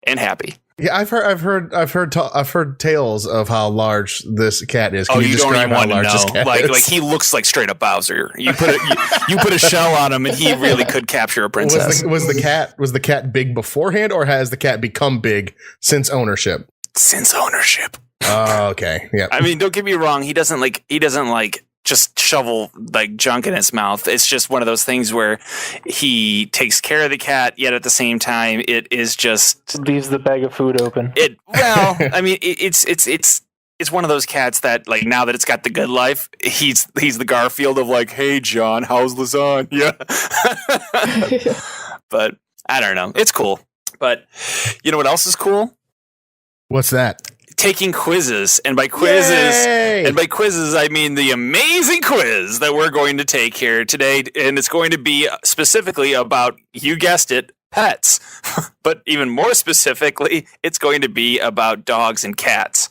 and happy. Yeah, I've heard tales of how large this cat is. Can you don't even want to know. Like he looks like straight up Bowser. You put a shell on him, and he really could capture a princess. Was the cat big beforehand, or has the cat become big since ownership? Since ownership. Oh, okay. Yeah. I mean, don't get me wrong. He doesn't just shovel junk in his mouth. It's just one of those things where he takes care of the cat, yet at the same time it is just leaves the bag of food open. I mean, it's one of those cats that now that it's got the good life, he's the Garfield of "Hey John, how's lasagna?" But I don't know. It's cool. But you know what else is cool? What's that? Taking quizzes, and by quizzes, I mean the amazing quiz that we're going to take here today, and it's going to be specifically about, you guessed it, pets, but even more specifically, it's going to be about dogs and cats.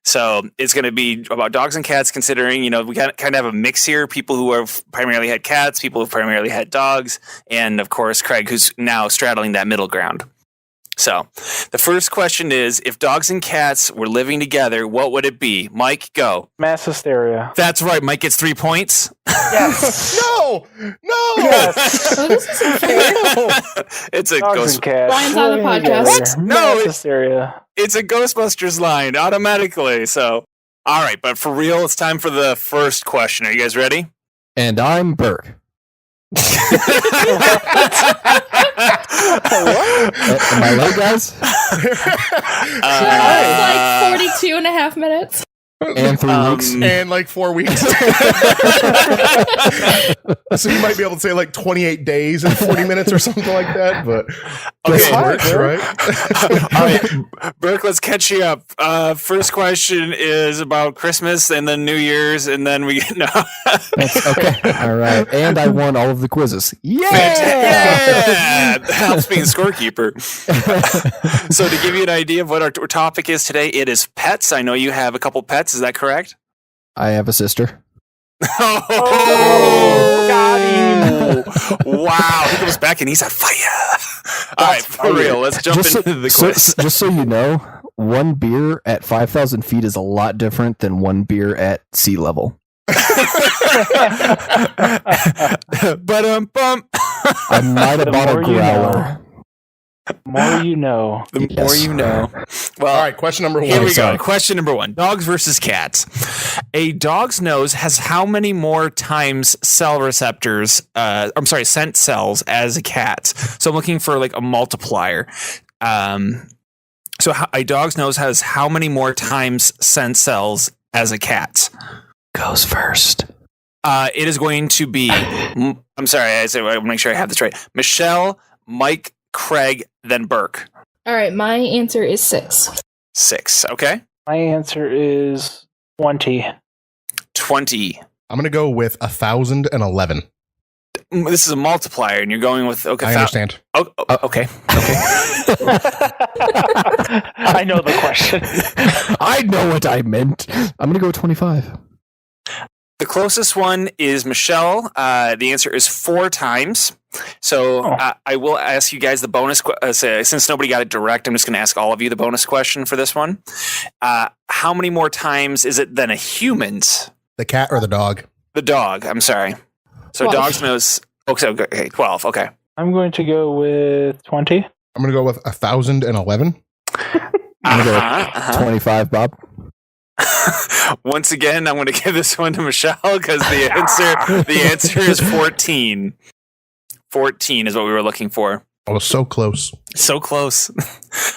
So it's going to be about dogs and cats, considering, we kind of have a mix here. People who have primarily had cats, people who primarily had dogs, and of course, Craig, who's now straddling that middle ground. So, the first question is, if dogs and cats were living together, what would it be? Mike, go. Mass hysteria. That's right. Mike gets 3 points. Yes. No! Yes. Oh, this isn't fair. It's a Dogs ghost. and cats. Ryan's on the living podcast. together. No, Mass it- hysteria. It's a Ghostbusters line automatically. So, all right, but for real, it's time for the first question. Are you guys ready? And I'm Burke. Am I late, guys? It's like 42 and a half minutes. And 3 weeks. And like 4 weeks. So you might be able to say like 28 days and 40 minutes or something like that, but Okay. it works, right? All right, Burke, let's catch you up. First question is about Christmas and then New Year's, and then we no. That's okay. All right. And I won all of the quizzes. Yeah! Yeah, that helps being scorekeeper. So to give you an idea of what our topic is today, it is pets. I know you have a couple pets. Is that correct? I have a sister. Oh, got him. Wow, he goes back and he's on fire. All right, for real, let's jump into the quiz. Just so you know, one beer at 5,000 feet is a lot different than one beer at sea level. Bum. I might have The bought a more you growler. More you know. The Yes. more you know. Well, All right, question number here one. we sorry. go. Question number 1. Dogs versus cats. A dog's nose has how many more times scent cells as a cat's? So I'm looking for like a multiplier. So a dog's nose has how many more times scent cells as a cat's? Goes first. It is going to be, I'm sorry, I want to make sure I have this right. Michelle, Mike, Craig, then Burke. All right, my answer is 6. 6, okay? My answer is 20. 20. I'm going to go with 1,011. This is a multiplier, and you're going with, okay. I understand. Okay. I know the question. I know what I meant. I'm going to go with 25. The closest one is Michelle. The answer is 4 times. So I will ask you guys the bonus. Since nobody got it direct, I'm just going to ask all of you the bonus question for this one. How many more times is it than a human's? The cat or the dog? The dog. I'm sorry. So 12. dog's nose. Okay, 12. Okay. I'm going to go with 20. I'm going to go with 1,011. I'm going to go 25, Bob. Once again, I'm going to give this one to Michelle because the answer is 14. 14 is what we were looking for. I was so close. So close. All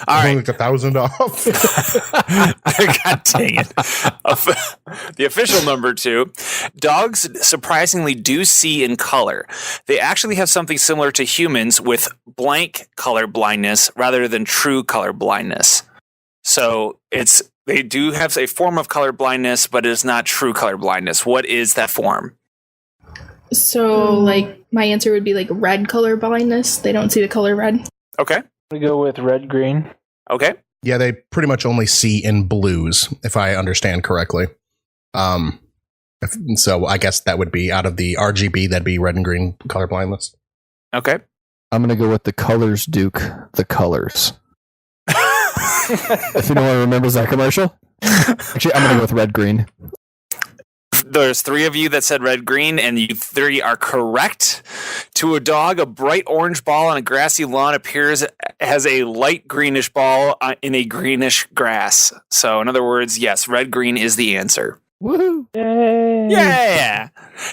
I right. was like 1,000 off. God dang it. The official number 2. Dogs surprisingly do see in color. They actually have something similar to humans with blank color blindness rather than true color blindness. So they do have a form of color blindness, but it is not true color blindness. What is that form? So, like, my answer would be like red color blindness. They don't see the color red. Okay. I'm going to go with red-green. Okay. Yeah, they pretty much only see in blues, if I understand correctly. So I guess that would be out of the RGB, that'd be red and green color blindness. Okay. I'm going to go with the colors, Duke. The colors. If anyone remembers that commercial. Actually, I'm going to go with red-green. There's 3 of you that said red green, and you 3 are correct. To a dog, a bright orange ball on a grassy lawn appears as a light greenish ball in a greenish grass. So, in other words, yes, red green is the answer. Woohoo! Yay! Yeah.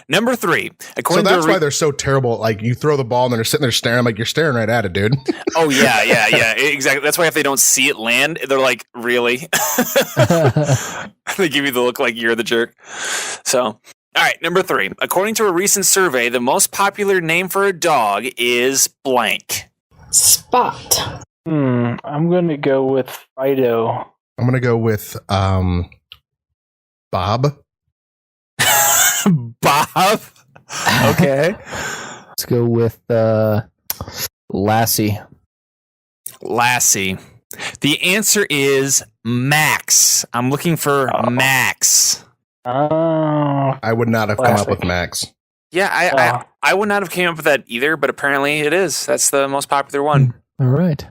Number 3. So According that's to why they're so terrible. Like, you throw the ball and they're sitting there staring. I'm like, you're staring right at it, dude. Oh yeah, exactly. That's why if they don't see it land, they're like, really? They give you the look like you're the jerk. So, all right, number 3. According to a recent survey, the most popular name for a dog is blank. Spot. I'm going to go with Fido. I'm going to go with Bob. Bob. Okay. Let's go with Lassie. Lassie. The answer is Max. I'm looking for Max. Oh. I would not have come up Classic. with Max. Yeah, I would not have came up with that either, but apparently it is. That's the most popular one. All right.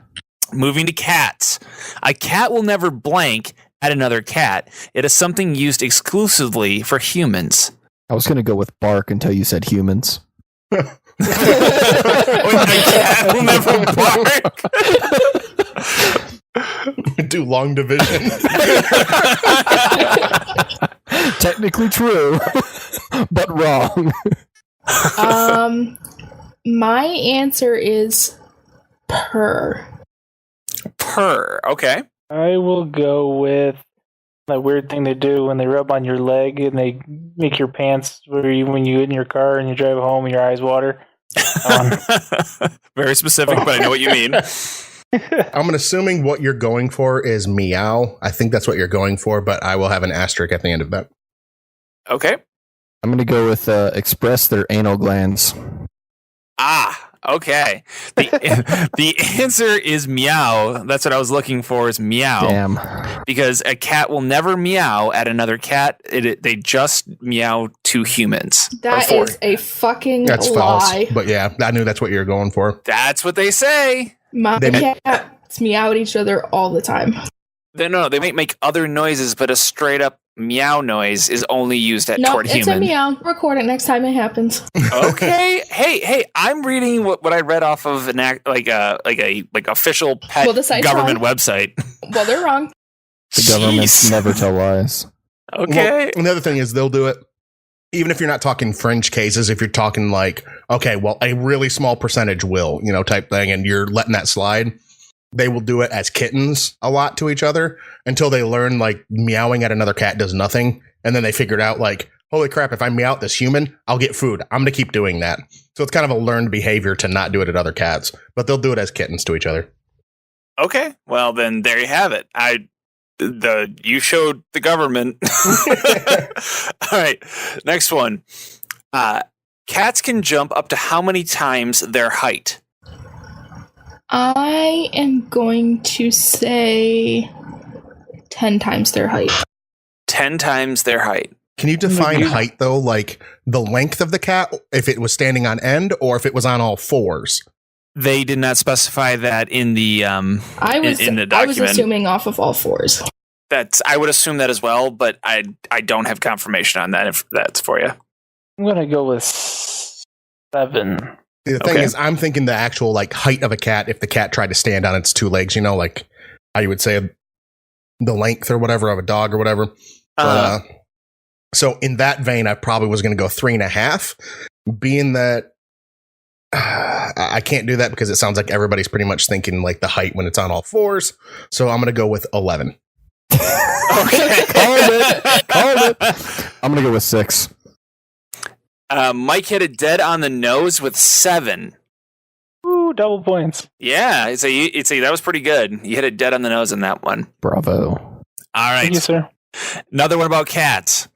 Moving to cats. A cat will never blank at another cat. It is something used exclusively for humans. I was going to go with bark until you said humans. A cat will never bark. Do long division. Technically true, but wrong. My answer is purr. Purr. Okay. I will go with that weird thing they do when they rub on your leg and they make your pants when you get in your car and you drive home and your eyes water. Very specific, but I know what you mean. I'm assuming what you're going for is meow. I think that's what you're going for, but I will have an asterisk at the end of that. Okay. I'm going to go with express their anal glands. Okay. The answer is meow. That's what I was looking for, is meow. Damn. Because a cat will never meow at another cat. They just meow to humans. That is a fucking That's lie. false. But yeah, I knew that's what you're going for. That's what they say. My cats meow at each other all the time. They might make other noises, but a straight up meow noise is only used toward it's human. a meow. Record it next time it happens. Okay. hey, I'm reading what I read off of an official pet Well, the site's government wrong. website. Well, they're wrong. The governments Jeez. never tell lies. Okay. Well, another thing is they'll do it even if you're not talking fringe cases. If you're talking like, okay, well, a really small percentage will, type thing, and you're letting that slide. They will do it as kittens a lot to each other until they learn like meowing at another cat does nothing. And then they figured out like, holy crap, if I meow at this human, I'll get food. I'm going to keep doing that. So it's kind of a learned behavior to not do it at other cats, but they'll do it as kittens to each other. Okay. Well, then there you have it. You showed the government. All right. Next one. Cats can jump up to how many times their height? I am going to say 10 times their height. 10 times their height. Can you define height though? Like the length of the cat, if it was standing on end or if it was on all fours? They did not specify that in the in the document. I was assuming off of all fours. I would assume that as well, but I don't have confirmation on that. If that's for you, I'm gonna go with 7. The thing is, I'm thinking the actual like height of a cat if the cat tried to stand on its two legs, like how you would say the length or whatever of a dog or whatever. So in that vein, I probably was going to go 3.5, being that I can't do that because it sounds like everybody's pretty much thinking like the height when it's on all fours. So I'm going to go with 11. Okay. Called it. I'm going to go with 6. Mike hit it dead on the nose with 7. Ooh, double points. Yeah, that was pretty good. You hit it dead on the nose in that one. Bravo. All right. Thank you, sir. Another one about cats.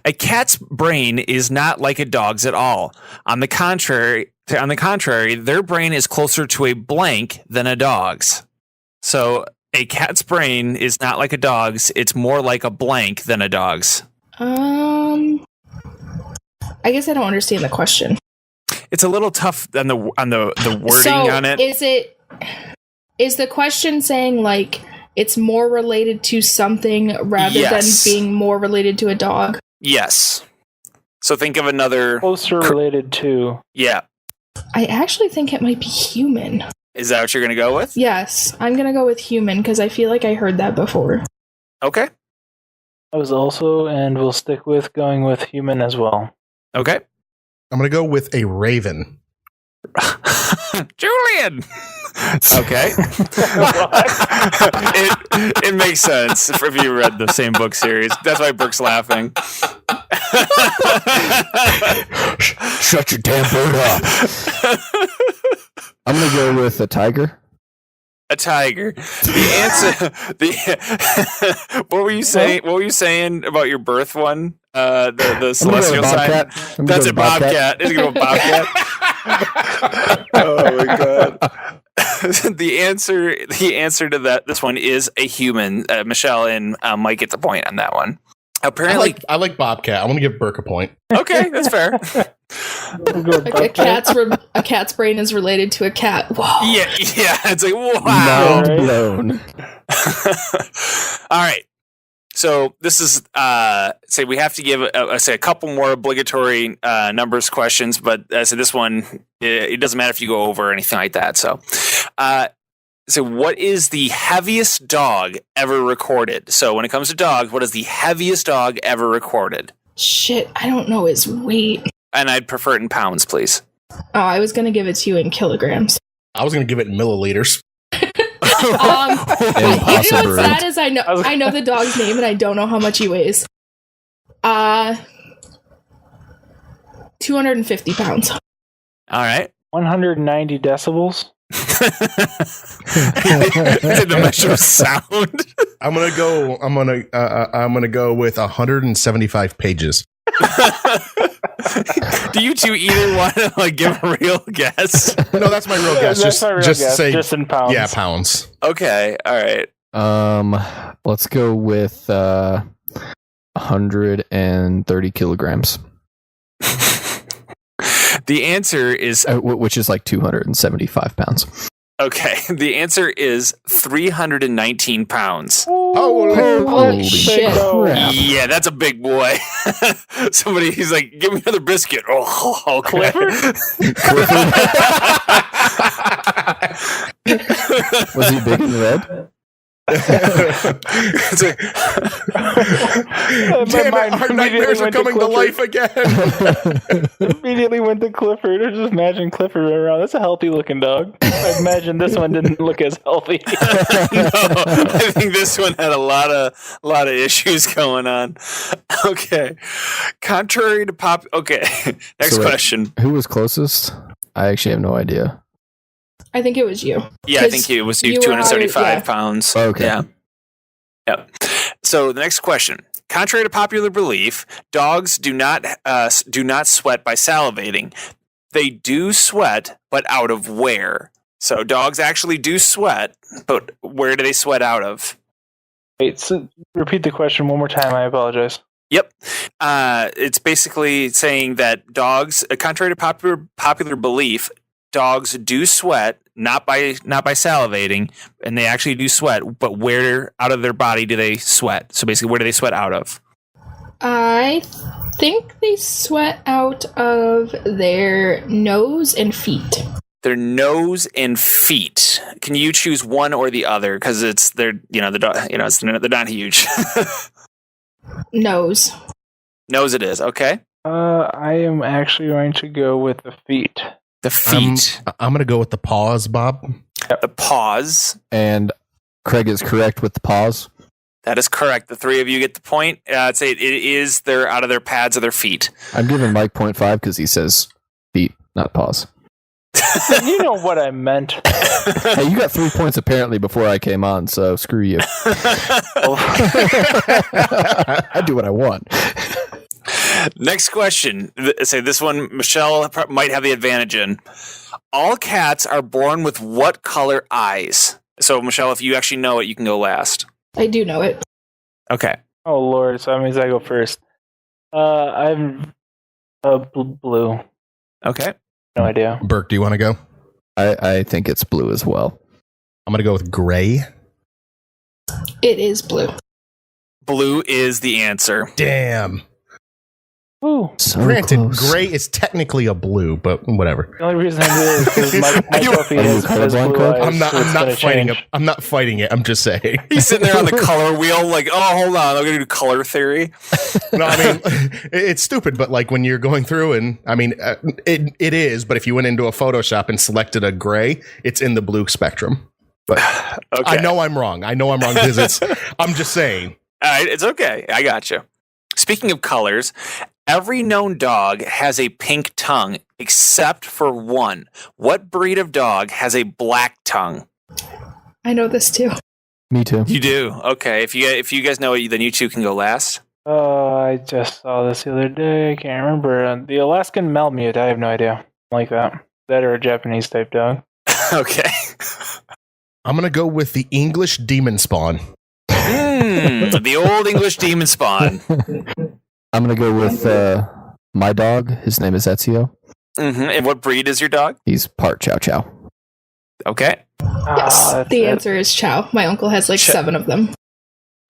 A cat's brain is not like a dog's at all. On the contrary, their brain is closer to a blank than a dog's. So a cat's brain is not like a dog's. It's more like a blank than a dog's. I guess I don't understand the question. It's a little tough on the wording on it. Is the question saying like it's more related to something rather Yes. than being more related to a dog? Yes. So think of another. Closer related to. Yeah. I actually think it might be human. Is that what you're going to go with? Yes, I'm going to go with human because I feel like I heard that before. Okay. I was also, and we'll stick with going with human as well. Okay. I'm going to go with a raven. Julian. Okay. it makes sense if you read the same book series. That's why Brooke's laughing. Shut your damn bird up. I'm gonna go with a tiger. A tiger. The answer. What were you saying? What were you saying about your birth one? The celestial sign. That's a bobcat. Is it going to bobcat? Oh my god. The answer to that this one is a human. Michelle and Mike get the point on that one. Apparently, I like bobcat. I'm going to give Burke a point. okay, that's fair. We'll go with A butt cat's a cat's brain is related to a cat. Whoa. Yeah, it's like, wow. Mind right. blown. All right. So this is say we have to give a couple more obligatory numbers questions, but so this one it doesn't matter if you go over or anything like that. So what is the heaviest dog ever recorded? So when it comes to dogs, what is the heaviest dog ever recorded? Shit, I don't know his weight. And I'd prefer it in pounds, please. Oh, I was gonna give it to you in kilograms. I was going to give it in milliliters. You know what's Impossible. sad is I know the dog's name and I don't know how much he weighs. 250 pounds. All right. 190 decibels. The measure of sound. I'm gonna go with 175 pages. Do you two either want to give a real guess? No, that's my real guess. That's my real just guess, say just in pounds. yeah, pounds. Okay. All right. Let's go with 130 kilograms, The answer is which is like 275 pounds. okay. The answer is 319 pounds. Oh, Holy shit. crap. Yeah, that's a big boy. He's like, give me another biscuit. Oh, okay. Was he big and red? It's like- damn it, our nightmares are coming to life again. Immediately went to Clifford. I just imagine Clifford running around. That's a healthy looking dog. I imagine this one didn't look as healthy. no, I think this one had a lot of issues going on. Okay. Contrary to pop. Okay. Next So, question. Who was closest? I actually have no idea. I think it was you. Yeah, I think it was you were 275 higher, yeah. pounds. Okay. Yeah. Yep. So the next question. Contrary to popular belief, dogs do not sweat by salivating. They do sweat, but out of where? So dogs actually do sweat, but where do they sweat out of? Wait, so repeat the question one more time. I apologize. Yep. It's basically saying that dogs, contrary to popular belief, dogs do sweat, not by salivating, and they actually do sweat, but where out of their body do they sweat? So basically, where do they sweat out of? I think they sweat out of their nose and feet. Their nose and feet. Can you choose one or the other? Because they're not huge. Nose. Nose it is. Okay. I am actually going to go with the feet. The feet. I'm gonna go with the paws, Bob. The paws. And Craig is correct with the paws. That is correct. The three of you get the point. I'd say it is they're out of their pads of their feet. I'm giving Mike 0.5 because he says feet, not paws. You know what I meant. Hey, you got 3 points apparently before I came on, so screw you. I do what I want. Next question. Say this one, Michelle might have the advantage in. All cats are born with what color eyes? So, Michelle, if you actually know it, you can go last. I do know it. Okay. Oh Lord, so that means I go first. I'm blue. Okay. No idea. Burke, do you want to go? I think it's blue as well. I'm gonna go with gray. It is blue. Blue is the answer. Damn. Ooh. So Granted, close. gray is technically a blue, but whatever. The only reason I did it is because my trophy Are you has colorblind, blue Craig? eyes. I'm not. so I'm it's not gonna fighting it. change. I'm not fighting it. I'm just saying. He's sitting there on the color wheel, like, oh, hold on, I'm going to do color theory. No, I mean it's stupid, but like when you're going through, and I mean it is. But if you went into a Photoshop and selected a gray, it's in the blue spectrum. But Okay. I know I'm wrong. Because it's. I'm just saying. All right, it's okay. I got you. Speaking of colors, every known dog has a pink tongue except for one. What breed of dog has a black tongue? I know this too. Me too. You do. Okay. If you guys know it, then you two can go last. Oh, I just saw this the other day. I can't remember. The Alaskan Malamute. I have no idea. Like that. That or a Japanese type dog. Okay. I'm gonna go with the English demon spawn. The old English demon spawn. I'm gonna go with my dog. His name is Ezio. And what breed is your dog? He's part Chow Chow. Okay. Yes, that's the it. answer is Chow. My uncle has like 7 of them.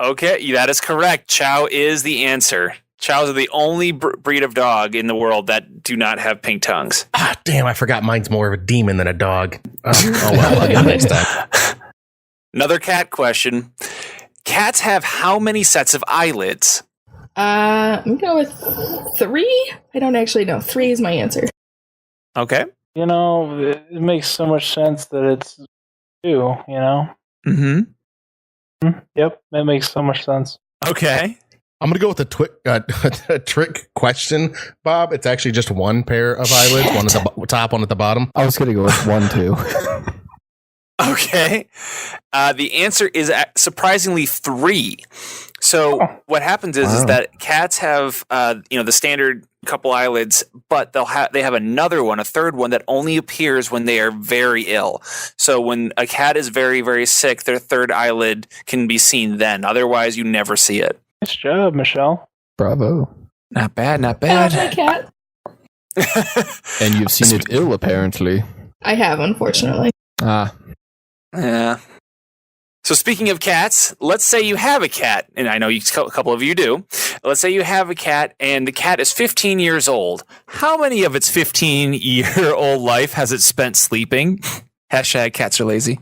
Okay, that is correct. Chow is the answer. Chows are the only breed of dog in the world that do not have pink tongues. Ah, damn, I forgot mine's more of a demon than a dog. Oh well, I'll get it next time. Another cat question. Cats have how many sets of eyelids? I'm going with 3. I don't actually know. 3 is my answer. Okay. You know, it makes so much sense that it's 2, you know? Mm-hmm. Yep, that makes so much sense. Okay. I'm gonna go with a trick question, Bob. It's actually just 1 pair of eyelids, one at the top, one at the bottom. I was gonna go with 1 too. Okay. The answer is surprisingly 3. So what happens is that cats have the standard couple eyelids, but they have another one, a third one that only appears when they are very ill. So when a cat is very, very sick, their third eyelid can be seen then. Otherwise, you never see it. Nice job, Michelle. Bravo. Not bad, not That's bad. my cat. And you've seen it ill, apparently. I have, unfortunately. Ah. Yeah. So speaking of cats, let's say you have a cat, and I know a couple of you do. Let's say you have a cat, and the cat is 15 years old. How many of its 15-year-old life has it spent sleeping? Hashtag cats are lazy.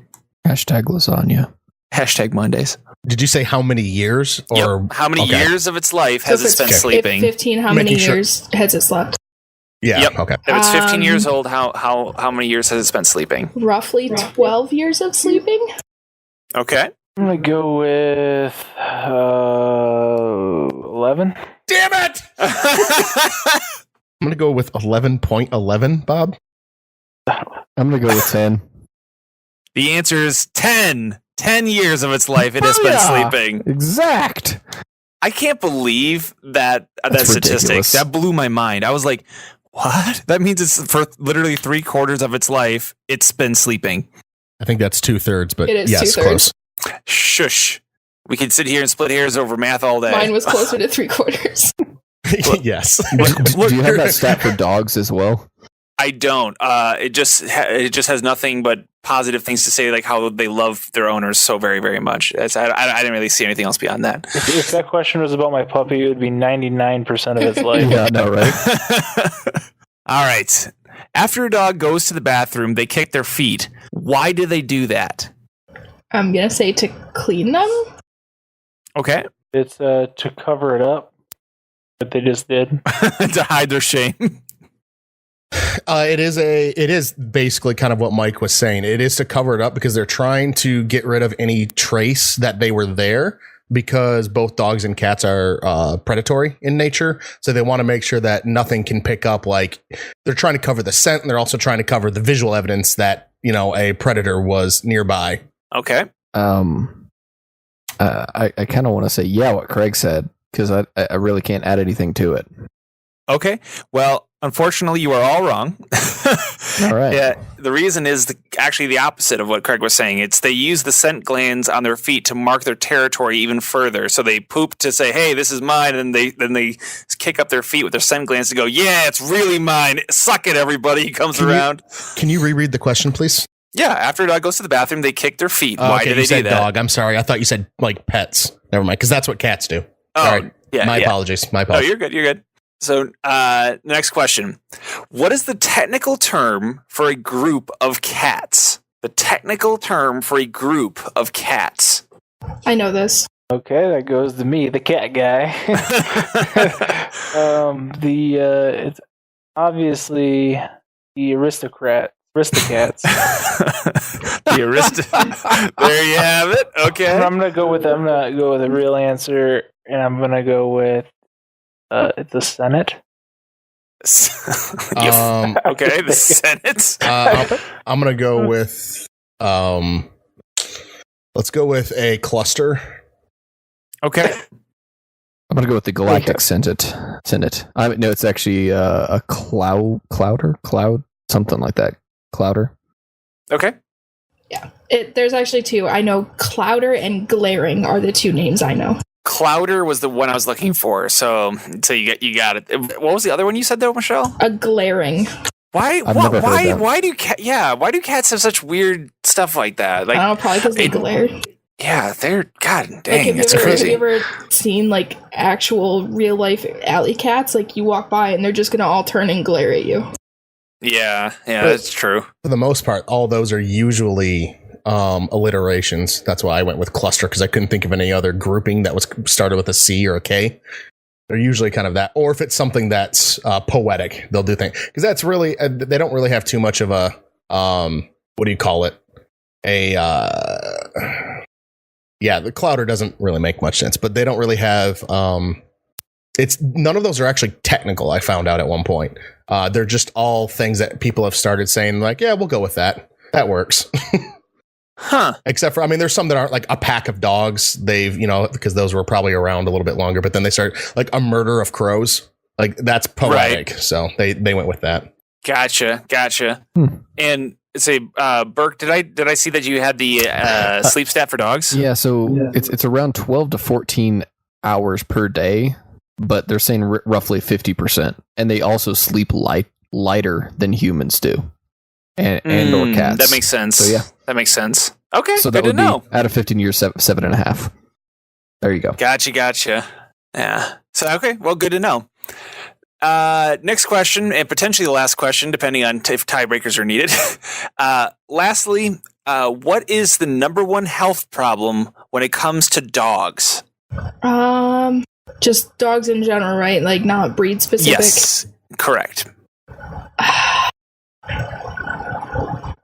Hashtag lasagna. Hashtag Mondays. Did you say how many years? Or Yep. How many okay. years of its life has it spent sleeping? If 15, how many Making sure- years has it slept? Yeah. Yep. Okay. If it's 15 years old, how many years has it spent sleeping? Roughly 12 years of sleeping? Okay. I'm going to go with 11. Damn it! I'm gonna go with 11.11, Bob. I'm gonna go with 10. The answer is 10. 10 years of its life it has spent Booyah! sleeping. Exact. I can't believe that That's statistic. ridiculous. That blew my mind. I was like, what? That means it's for literally 3/4 of its life, it's been sleeping. I think that's 2/3, but It is yes, 2/3. close. Shush. We could sit here and split hairs over math all day. Mine was closer to 3/4. Yes. Do you have that stat for dogs as well? I don't. It just has nothing but positive things to say, like how they love their owners so very, very much. I didn't really see anything else beyond that. If that question was about my puppy, it would be 99% of its life. Yeah, no, right? All right. After a dog goes to the bathroom, they kick their feet. Why do they do that? I'm going to say to clean them. Okay. It's to cover it up, but they just did. To hide their shame. It is basically kind of what Mike was saying. It is to cover it up because they're trying to get rid of any trace that they were there, because both dogs and cats are predatory in nature. So they want to make sure that nothing can pick up, like they're trying to cover the scent, and they're also trying to cover the visual evidence that, a predator was nearby. Okay. I kind of want to say, what Craig said, because I really can't add anything to it. Okay. Well, unfortunately, you are all wrong. All right. Yeah. The reason is actually the opposite of what Craig was saying. It's they use the scent glands on their feet to mark their territory even further. So they poop to say, "Hey, this is mine," and then they kick up their feet with their scent glands to go, "Yeah, it's really mine. Suck it, everybody." He comes around. Can you reread the question, please? Yeah. After a dog goes to the bathroom, they kick their feet. Why do you they said do that? dog. I'm sorry. I thought you said like pets. Never mind, because that's what cats do. Oh, All right. yeah. My yeah. apologies. My Oh, apologies. you're good. You're good. So, next question. What is the technical term for a group of cats? The technical term for a group of cats. I know this. Okay, that goes to me, the cat guy. It's obviously the aristocats. There you have it. Okay. I'm gonna go with a real answer, and I'm gonna go with the Senate. Okay, the Senate. I'm gonna go with let's go with a cluster. Okay. I'm gonna go with the Galactic Senate. No, it's actually a cloud, something like that. Clouder. Okay. Yeah. There's actually 2. I know Clouder and Glaring are the 2 names I know. Clouder was the one I was looking for. So you got it. What was the other one you said though, Michelle? A Glaring. Why? I've never heard Why? that. Why do Why do cats have such weird stuff like that? I Like, don't know, probably because they it- glare. yeah, they're God Like, dang, it's have crazy. you ever seen like actual real life alley cats? Like you walk by and they're just gonna all turn and glare at you. Yeah, But- that's true. For the most part, all those are usually alliterations. That's why I went with cluster, because I couldn't think of any other grouping that was started with a C or a K. They're usually kind of that, or if it's something that's poetic, they'll do things, because that's really they don't really have too much of a what do you call it? Yeah, the clouder doesn't really make much sense, but they don't really have it's none of those are actually technical. I found out at one point. They're just all things that people have started saying, like, yeah, we'll go with that. That works. Huh. Except for, I mean, there's some that aren't, like a pack of dogs. They've, because those were probably around a little bit longer, but then they started like a murder of crows. Like that's poetic. So they went with that. Gotcha. Hmm. And say, Burke, did I see that you had the sleep stat for dogs? Yeah, so Yeah. it's around 12 to 14 hours per day, but they're saying roughly 50%, and they also sleep lighter than humans do, and or cats. That makes sense. So yeah, That makes sense. Okay, so good that would to know. be out of 15 years, 7.5. There you go. Gotcha. Yeah. So okay, well, good to know. Next question, and potentially the last question, depending on if tiebreakers are needed. Lastly, what is the number one health problem when it comes to dogs? Just dogs in general, right? Like not breed specific. Yes, correct.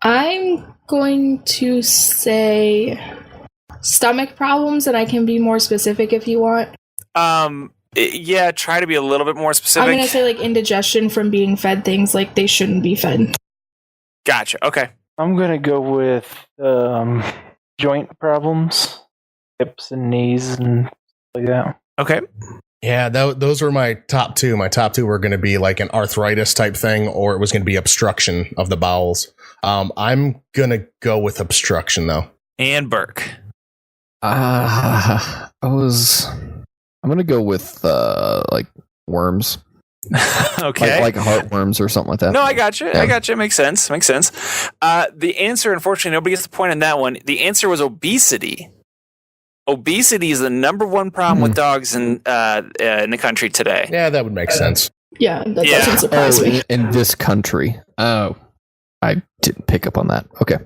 I'm going to say stomach problems, and I can be more specific if you want. Yeah, try to be a little bit more specific. I'm going to say like indigestion from being fed things like they shouldn't be fed. Gotcha. Okay. I'm gonna go with joint problems, hips and knees and like that. Okay. Yeah, those were my top two. My top two were going to be like an arthritis type thing, or it was going to be obstruction of the bowels. I'm going to go with obstruction though. And Burke. I'm gonna go with like worms, Okay. like heartworms or something like that. No, I got you. Yeah. I got you. Makes sense. The answer, unfortunately, nobody gets the point on that one. The answer was obesity. Obesity is the number one problem with dogs in the country today. Yeah, that would make sense. Yeah, that Yeah. doesn't surprise me. in this country. Oh, I didn't pick up on that. Okay.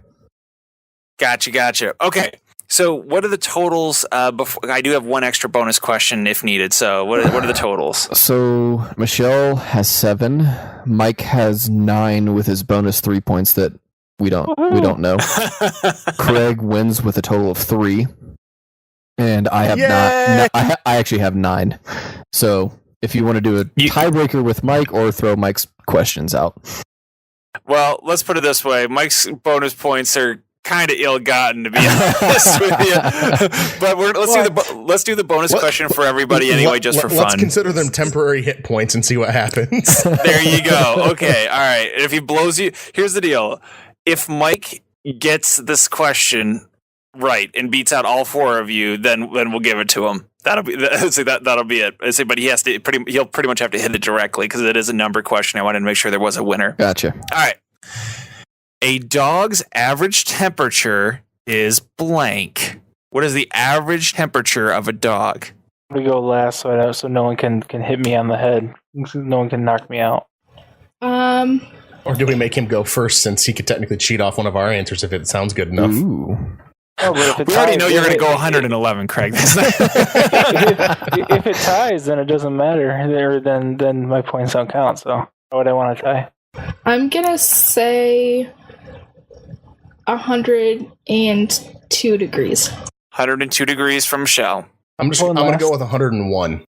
Gotcha. Okay. So, what are the totals? Before I do have one extra bonus question if needed. So, what are the totals? So Michelle has 7. Mike has 9 with his bonus 3 points that we don't know. Craig wins with a total of 3, and I have I actually have 9. So if you want to do a tiebreaker with Mike or throw Mike's questions out, Well, let's put it this way: Mike's bonus points are kind of ill-gotten, to be honest with you. But let's do the bonus question for everybody anyway, just for fun. Let's consider them temporary hit points and see what happens. There you go. Okay, all right. And if he blows you, here's the deal: if Mike gets this question right and beats out all 4 of you, then we'll give it to him. That'll be it. But he'll pretty much have to hit it directly because it is a number question. I wanted to make sure there was a winner. gotcha. All right. A dog's average temperature is blank. What is the average temperature of a dog? We go last, so no one can hit me on the head. No one can knock me out. Or do we make him go first, since he could technically cheat off one of our answers if it sounds good enough? Ooh. Oh, but if it We already ties- know you're if going to it- go 111, Craig. That's not- if it ties, then it doesn't matter. Then my points don't count. So why would I want to tie? I'm going to say 102 degrees. 102 degrees from Michelle. I'm Going going to last. go with 101.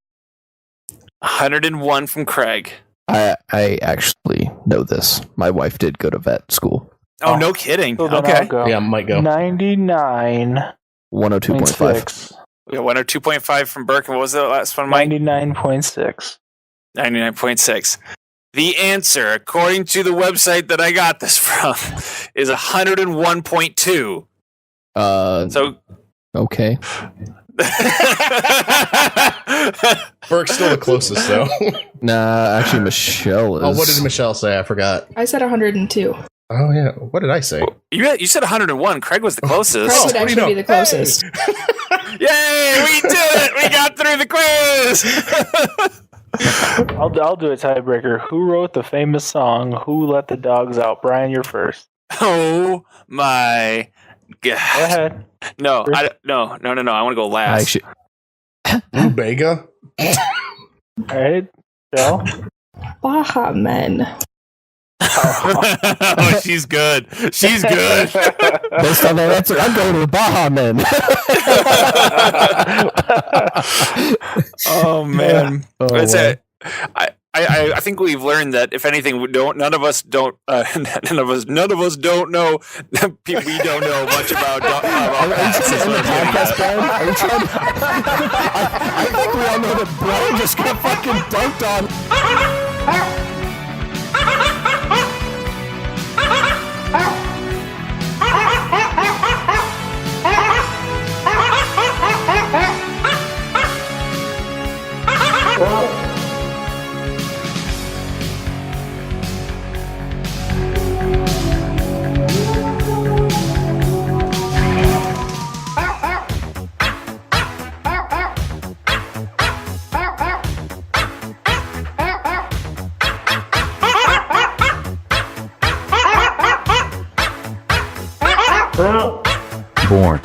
101 from Craig. I actually know this. My wife did go to vet school. Oh, no kidding. So then Okay. I'll go Yeah, might go. 99.6. 102.5. We got 102.5 from Burke. And what was the last one, Mike? 99.6. 99.6. The answer, according to the website that I got this from, is 101.2. So So okay. Burke's still the closest, though. Nah, actually, Michelle is. Oh, what did Michelle say? I forgot. I said 102. Oh, yeah. What did I say? You said 101. Craig was the closest. Craig would what do you actually know? be the closest. Yay! We did it! We got through the quiz. I'll do a tiebreaker. Who wrote the famous song "Who Let the Dogs Out"? Brian, you're first. Oh my Go god! ahead. No, no. I want to go last. Actually, Blue Bega? All right, Joe. Baha Men. Oh, she's good. She's good. based on that answer, I'm going to the Baha Men. Oh man, Oh, That's wow. it. I think we've learned that if anything, none of us don't know. We don't know much about. Are you trying to end the podcast, Brian? Are you trying to... I think we all know that Brian just got fucking dunked on. Born.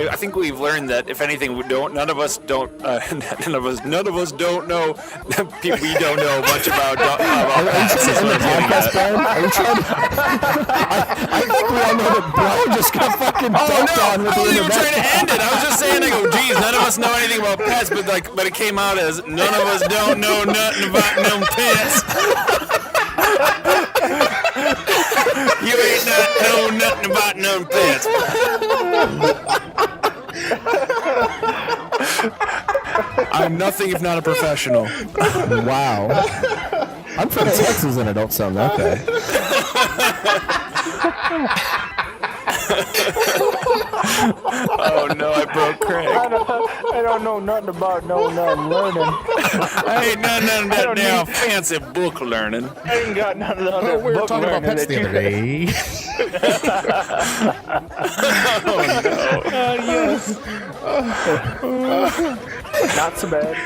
I think we've learned that if anything, none of us don't know. We don't know much about. Are you trying to end the podcast, Brian? Are you trying to... I think we all know that Brian just got fucking dunked on with the you were internet. trying to end it. I was just saying, I go, geez, none of us know anything about pets, but it came out as none of us don't know nothing about no pets. You ain't not know nothing about no pets. I'm nothing if not a professional. Wow. I'm from Texas and I don't sound that bad. Oh no, I broke Craig. I don't know nothing about nothing learning. I ain't none of that damn fancy book learning. I ain't got none of the other We were book talking about learning pets that the other day. Not so bad.